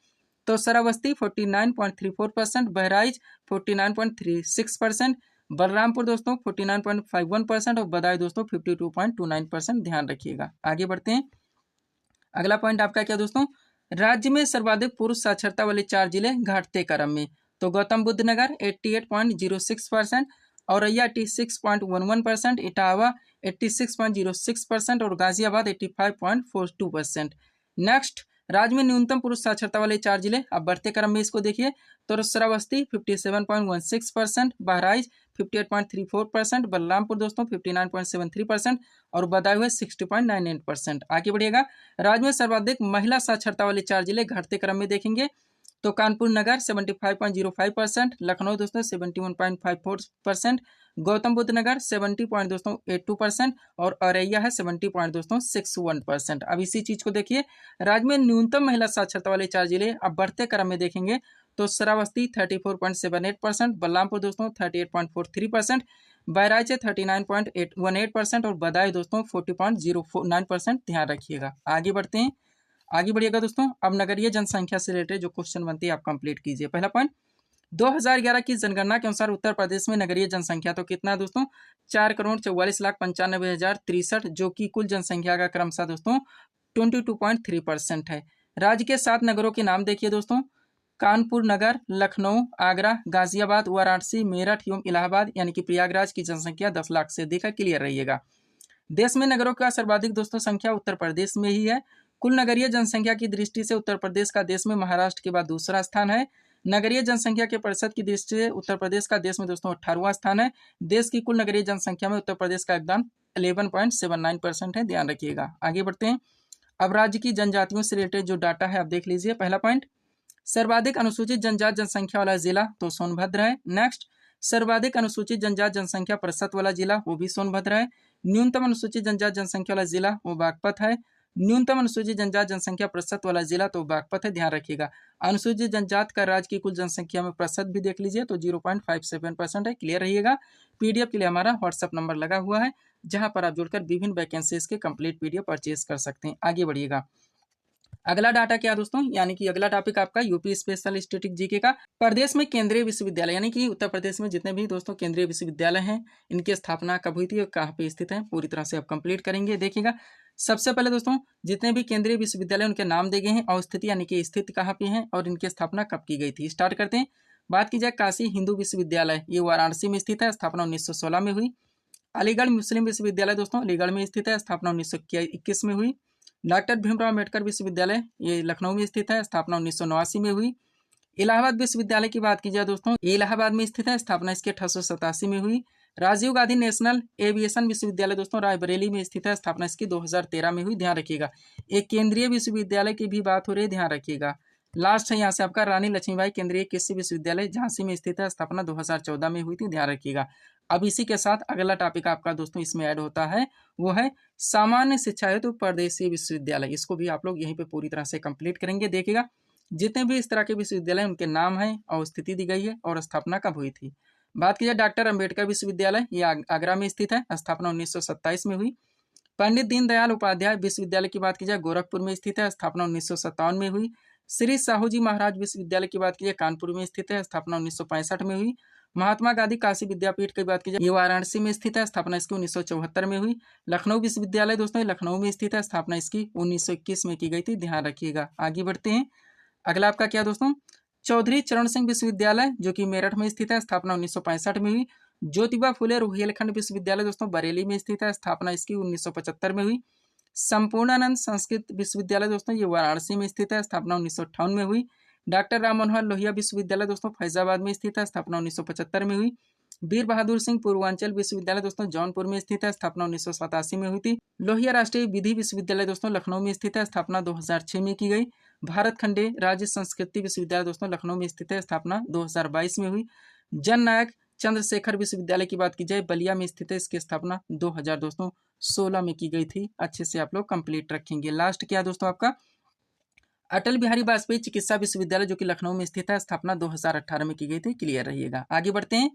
तो श्रावस्ती 49.34%, बहराइच 49.36%, बलरामपुर दोस्तों 49.51% और बदायूं दोस्तों 52.29%। ध्यान रखिएगा। आगे बढ़ते हैं। अगला पॉइंट आपका क्या दोस्तों, राज्य में सर्वाधिक पुरुष साक्षरता वाले 4 जिले घटते क्रम में तो गौतम बुद्ध नगर 88.06%, औरैया 86.11%, इटावा 86.06% और गाजियाबाद 85.42%। नेक्स्ट, राज्य में न्यूनतम पुरुष साक्षरता वाले 4 जिले अब बढ़ते क्रम में इसको देखिए तो श्रावस्ती 57.16%, बहराइच 58.34%, बलरामपुर दोस्तों 59.73% और बदायूं 60.98%। आगे बढ़िएगा, राज्य में सर्वाधिक महिला साक्षरता वाले 4 जिले घटते क्रम में देखेंगे तो कानपुर नगर 75.05%, लखनऊ दोस्तों 71.54%, गौतम बुद्ध नगर 70.82% और औरैया है 70.61%। अब इसी चीज को देखिए, राज्य में न्यूनतम महिला साक्षरता वाले 4 जिले अब बढ़ते क्रम में देखेंगे तो श्रावस्ती 34.78%, बलरामपुर दोस्तों 38.43%, बहराइच 39.18% और बदायूं दोस्तों 40.09%। ध्यान रखिएगा। आगे बढ़ते हैं, आगे बढ़िएगा दोस्तों। अब नगरीय जनसंख्या से रिलेटेड जो क्वेश्चन बनती है आप कंप्लीट कीजिए। पहला पॉइंट, 2011 की जनगणना के अनुसार उत्तर प्रदेश में नगरीय जनसंख्या तो कितना है दोस्तों, 4,44,95,063, जो कि कुल जनसंख्या का क्रमशः दोस्तों 22.3% है। राज्य के 7 नगरों के नाम देखिए दोस्तों, कानपुर नगर, लखनऊ, आगरा, गाजियाबाद, वाराणसी, मेरठ एवं इलाहाबाद, यानी कि प्रयागराज की जनसंख्या 10 लाख से अधिक है। क्लियर रहिएगा। देश में नगरों का सर्वाधिक दोस्तों संख्या उत्तर प्रदेश में ही है। कुल नगरीय जनसंख्या की दृष्टि से उत्तर प्रदेश का देश में महाराष्ट्र के बाद दूसरा स्थान है। नगरीय जनसंख्या के प्रतिशत की दृष्टि से उत्तर प्रदेश का देश में दोस्तों 18वां स्थान है। देश की कुल नगरीय जनसंख्या में उत्तर प्रदेश का योगदान 11.79% है। ध्यान रखिएगा। आगे बढ़ते हैं। अब राज्य की जनजातियों से रिलेटेड जो डाटा है आप देख लीजिए। पहला पॉइंट, सर्वाधिक अनुसूचित जनजाति जनसंख्या वाला जिला तो सोनभद्र है। नेक्स्ट, सर्वाधिक अनुसूचित जनजाति जनसंख्या प्रतिशत वाला जिला वो भी सोनभद्र है। न्यूनतम अनुसूचित जनजाति जनसंख्या वाला जिला वो बागपत है। न्यूनतम अनुसूचित जनजाति जनसंख्या प्रतिशत वाला जिला तो बागपत है। ध्यान रखिएगा। अनुसूचित जनजाति का राज्य की कुल जनसंख्या में प्रतिशत भी देख लीजिए तो 0.57% है। क्लियर रहिएगा। पीडीएफ के लिए हमारा व्हाट्सएप नंबर लगा हुआ है, जहां पर आप जुड़कर विभिन्न वैकेंसीज के कंप्लीट पीडीएफ परचेज कर सकते हैं। आगे बढ़िएगा। अगला डाटा क्या दोस्तों, यानी कि अगला टॉपिक आपका यूपी स्पेशल स्टैटिक जीके का। प्रदेश में केंद्रीय विश्वविद्यालय, यानी कि उत्तर प्रदेश में जितने भी दोस्तों केंद्रीय विश्वविद्यालय हैं, इनकी स्थापना कब हुई थी और कहाँ पे स्थित है, पूरी तरह से आप कंप्लीट करेंगे। देखिएगा, सबसे पहले दोस्तों जितने भी केंद्रीय विश्वविद्यालय उनके नाम दिए गए हैं और स्थिति यानी कि स्थित कहाँ पे है और इनकी स्थापना कब की गई थी। स्टार्ट करते हैं। बात की जाए काशी हिंदू विश्वविद्यालय, ये वाराणसी में स्थित है, स्थापना 1916 में हुई। अलीगढ़ मुस्लिम विश्वविद्यालय दोस्तों अलीगढ़ में स्थित है, स्थापना 1921 में हुई। डॉक्टर भीमराव अम्बेडकर विश्वविद्यालय ये लखनऊ में स्थित है, स्थापना 1989 में हुई। इलाहाबाद विश्वविद्यालय की बात की जाए दोस्तों, ये इलाहाबाद में स्थित है, स्थापना इसकी 1887 में हुई। राजीव गांधी नेशनल एविएशन विश्वविद्यालय दोस्तों रायबरेली में स्थित है, स्थापना इसकी 2013 में हुई। ध्यान रखिएगा। एक केंद्रीय विश्वविद्यालय की भी बात हो रही है, ध्यान रखिएगा। लास्ट है यहाँ से आपका रानी लक्ष्मीबाई केंद्रीय कृषि विश्वविद्यालय झांसी में स्थित है, स्थापना 2014 में हुई थी। ध्यान रखिएगा। अब इसी के साथ अगला टॉपिक आपका दोस्तों इसमें ऐड होता है, वो है सामान्य शिक्षा हेतु प्रदेशीय विश्वविद्यालय। इसको भी आप लोग यहीं पे पूरी तरह से कंप्लीट करेंगे। देखिएगा, जितने भी इस तरह के विश्वविद्यालय उनके नाम हैं और स्थिति दी गई है और स्थापना कब हुई थी। बात की जाए डॉक्टर अम्बेडकर विश्वविद्यालय, ये आगरा में स्थित है, स्थापना 1927 में हुई। पंडित दीनदयाल उपाध्याय विश्वविद्यालय की बात की जाए गोरखपुर में स्थित है, स्थापना 1957 में हुई। श्री साहू जी महाराज विश्वविद्यालय की बात की जाए कानपुर में स्थित है, स्थापना 1965 में हुई। महात्मा गांधी काशी विद्यापीठ की बात की जाए ये वाराणसी में स्थित है, स्थापना इसकी 1974 में हुई। लखनऊ विश्वविद्यालय दोस्तों लखनऊ में स्थित है, स्थापना इसकी 1921 में की गई थी। ध्यान रखिएगा। आगे बढ़ते हैं। अगला आपका क्या दोस्तों, चौधरी चरण सिंह विश्वविद्यालय जो कि मेरठ में स्थित है, स्थापना 1965 में हुई। ज्योतिबा फुले रोहिलखंड विश्वविद्यालय दोस्तों बरेली में स्थित है, स्थापना इसकी 1975 में हुई। संपूर्णानंद संस्कृत विश्वविद्यालय दोस्तों ये वाराणसी में स्थित है, स्थापना 1958 में हुई। डॉक्टर राम मनोहर लोहिया विश्वविद्यालय दोस्तों फैजाबाद में स्थित है, स्थापना 1975 में हुई। वीर बहादुर सिंह पूर्वांचल विश्वविद्यालय दोस्तों जौनपुर में स्थित है, स्थापना 1987 में हुई थी। लोहिया राष्ट्रीय विधि विश्वविद्यालय दोस्तों लखनऊ में स्थित है, स्थापना 2006 में की गई। भारत खंडे राज्य संस्कृति विश्वविद्यालय दोस्तों लखनऊ में स्थित है, स्थापना 2022 में हुई। जन नायक चंद्रशेखर विश्वविद्यालय की बात की जाए बलिया में स्थित है, इसकी स्थापना 2016 में की गई थी। अच्छे से आप लोग कंप्लीट रखेंगे। लास्ट क्या दोस्तों आपका अटल बिहारी वाजपेयी चिकित्सा विश्वविद्यालय जो कि लखनऊ में स्थित है, स्थापना 2018 में की गई थी। क्लियर रहिएगा। आगे बढ़ते हैं।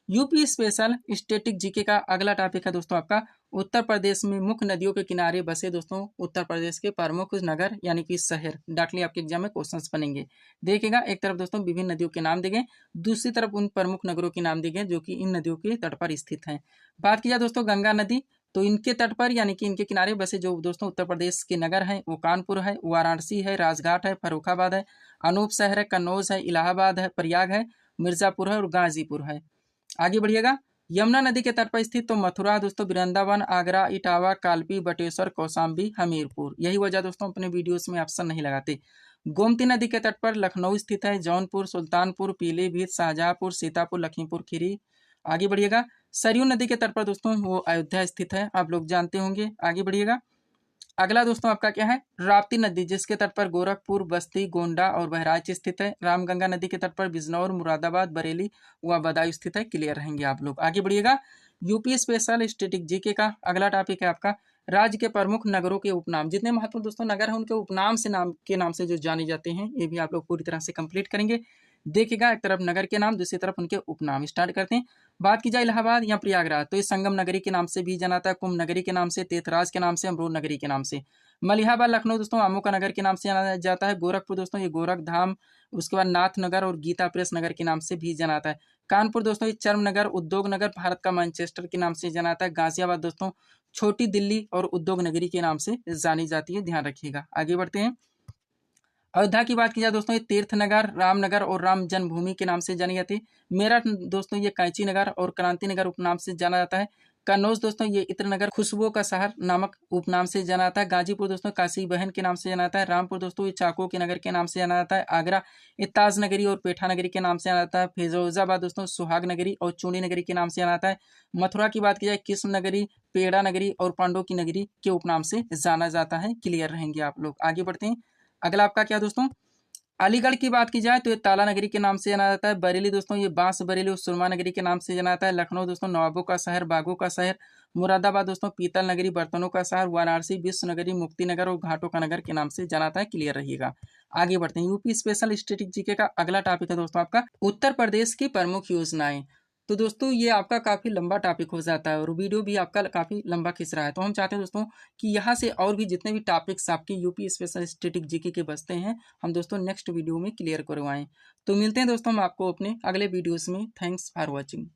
यूपी स्पेशल स्टैटिक जीके का अगला टॉपिक है दोस्तों आपका उत्तर प्रदेश में मुख्य नदियों के किनारे बसे दोस्तों उत्तर प्रदेश के प्रमुख नगर यानी कि शहर। डाकली आपके एग्जाम में क्वेश्चंस बनेंगे। देखिएगा, एक तरफ दोस्तों विभिन्न नदियों के नाम दिए गए, दूसरी तरफ उन प्रमुख नगरों के नाम दिए गए जो कि इन नदियों के तट पर स्थित हैं। बात की जाए दोस्तों गंगा नदी, तो इनके तट पर यानी कि इनके किनारे बसे जो दोस्तों उत्तर प्रदेश के नगर हैं वो कानपुर है, वाराणसी है, राजघाट है, फर्रुखाबाद है, अनूप शहर है, कन्नौज है, इलाहाबाद है, प्रयाग है, मिर्जापुर है और गाजीपुर है। आगे बढ़िएगा। यमुना नदी के तट पर स्थित तो मथुरा दोस्तों, वृंदावन, आगरा, इटावा, कालपी, बटेश्वर, कौशाम्बी, हमीरपुर। यही वजह दोस्तों अपने वीडियोस में ऑप्शन नहीं लगाते। गोमती नदी के तट पर लखनऊ स्थित है, जौनपुर, सुल्तानपुर, पीलीभीत, शाहजहांपुर, सीतापुर, लखीमपुर खीरी। आगे बढ़िएगा। सरयू नदी के तट पर दोस्तों वो अयोध्या स्थित है, आप लोग जानते होंगे। आगे बढ़िएगा। अगला दोस्तों आपका क्या है, राप्ती नदी जिसके तट पर गोरखपुर, बस्ती, गोंडा और बहराइच स्थित है। रामगंगा नदी के तट पर बिजनौर, मुरादाबाद, बरेली व बदायूं स्थित है। क्लियर रहेंगे आप लोग। आगे बढ़िएगा, यूपी स्पेशल स्टेटिक जीके का अगला टॉपिक है आपका राज्य के प्रमुख नगरों के उपनाम। जितने महत्वपूर्ण दोस्तों नगर हैं उनके उपनाम से नाम से जो जाने जाते हैं, ये भी आप लोग पूरी तरह से कंप्लीट करेंगे। देखिएगा, एक तरफ नगर के नाम, दूसरी तरफ उनके उपनाम। स्टार्ट करते हैं। बात की जाए इलाहाबाद या प्रयागराज तो ये संगम नगरी के नाम से भी जाना जाता है, कुंभ नगरी के नाम से, तीर्थराज के नाम से, अमरोह नगरी के नाम से। मलिहाबाद लखनऊ दोस्तों आमू का नगर के नाम से जाना जाता है। गोरखपुर दोस्तों ये गोरख धाम, उसके बाद नाथ नगर और गीता प्रेस नगर के नाम से भी जाना जाता है। कानपुर दोस्तों ये चर्म नगर, उद्योग नगर, भारत का मैनचेस्टर के नाम से जाना जाता है। गाजियाबाद दोस्तों छोटी दिल्ली और उद्योग नगरी के नाम से जानी जाती है, ध्यान रखिएगा। आगे बढ़ते हैं। अयोध्या की बात की जाए दोस्तों ये तीर्थनगर, रामनगर और राम जन्मभूमि के नाम से जानी जाती है। मेरठ दोस्तों ये कैंची नगर और क्रांति नगर उपनाम से जाना जाता है। कन्नौज दोस्तों ये इत्र नगर, खुशबुओं का शहर नामक उपनाम से जाना जाता है। गाजीपुर दोस्तों काशी बहन के नाम से जाना जाता है। रामपुर दोस्तों ये चाको के नगर के नाम से जाना जाता है। आगरा ये ताज नगरी और पेठा नगरी के नाम से जाना जाता है। फिरोजाबाद दोस्तों सुहाग नगरी और चूड़ी नगरी के नाम से जाना जाता है। मथुरा की बात की जाए कृष्ण नगरी, पेड़ा नगरी और पांडव की नगरी के उपनाम से जाना जाता है। क्लियर रहेंगे आप लोग। आगे बढ़ते हैं। अगला आपका क्या दोस्तों, अलीगढ़ की बात की जाए तो ये ताला नगरी के नाम से जाना जाता है। बरेली दोस्तों ये बांस बरेली और सुरमा नगरी के नाम से जाना जाता है। लखनऊ दोस्तों नवाबों का शहर, बागों का शहर। मुरादाबाद दोस्तों पीतल नगरी, बर्तनों का शहर। वाराणसी विश्व नगरी, मुक्ति नगर और घाटों का नगर के नाम से जाना जाता है। क्लियर रहिएगा। आगे बढ़ते हैं। यूपी स्पेशल स्टेटिक जीके का अगला टॉपिक है दोस्तों आपका उत्तर प्रदेश की प्रमुख योजनाएं। तो दोस्तों ये आपका काफी लंबा टॉपिक हो जाता है और वीडियो भी आपका काफी लंबा खिंच रहा है, तो हम चाहते हैं दोस्तों कि यहाँ से और भी जितने भी टॉपिक्स आपके यूपी स्पेशल स्टेटिक जीके के बचते हैं हम दोस्तों नेक्स्ट वीडियो में क्लियर करवाएं। तो मिलते हैं दोस्तों हम आपको अपने अगले वीडियोस में। Thanks for watching.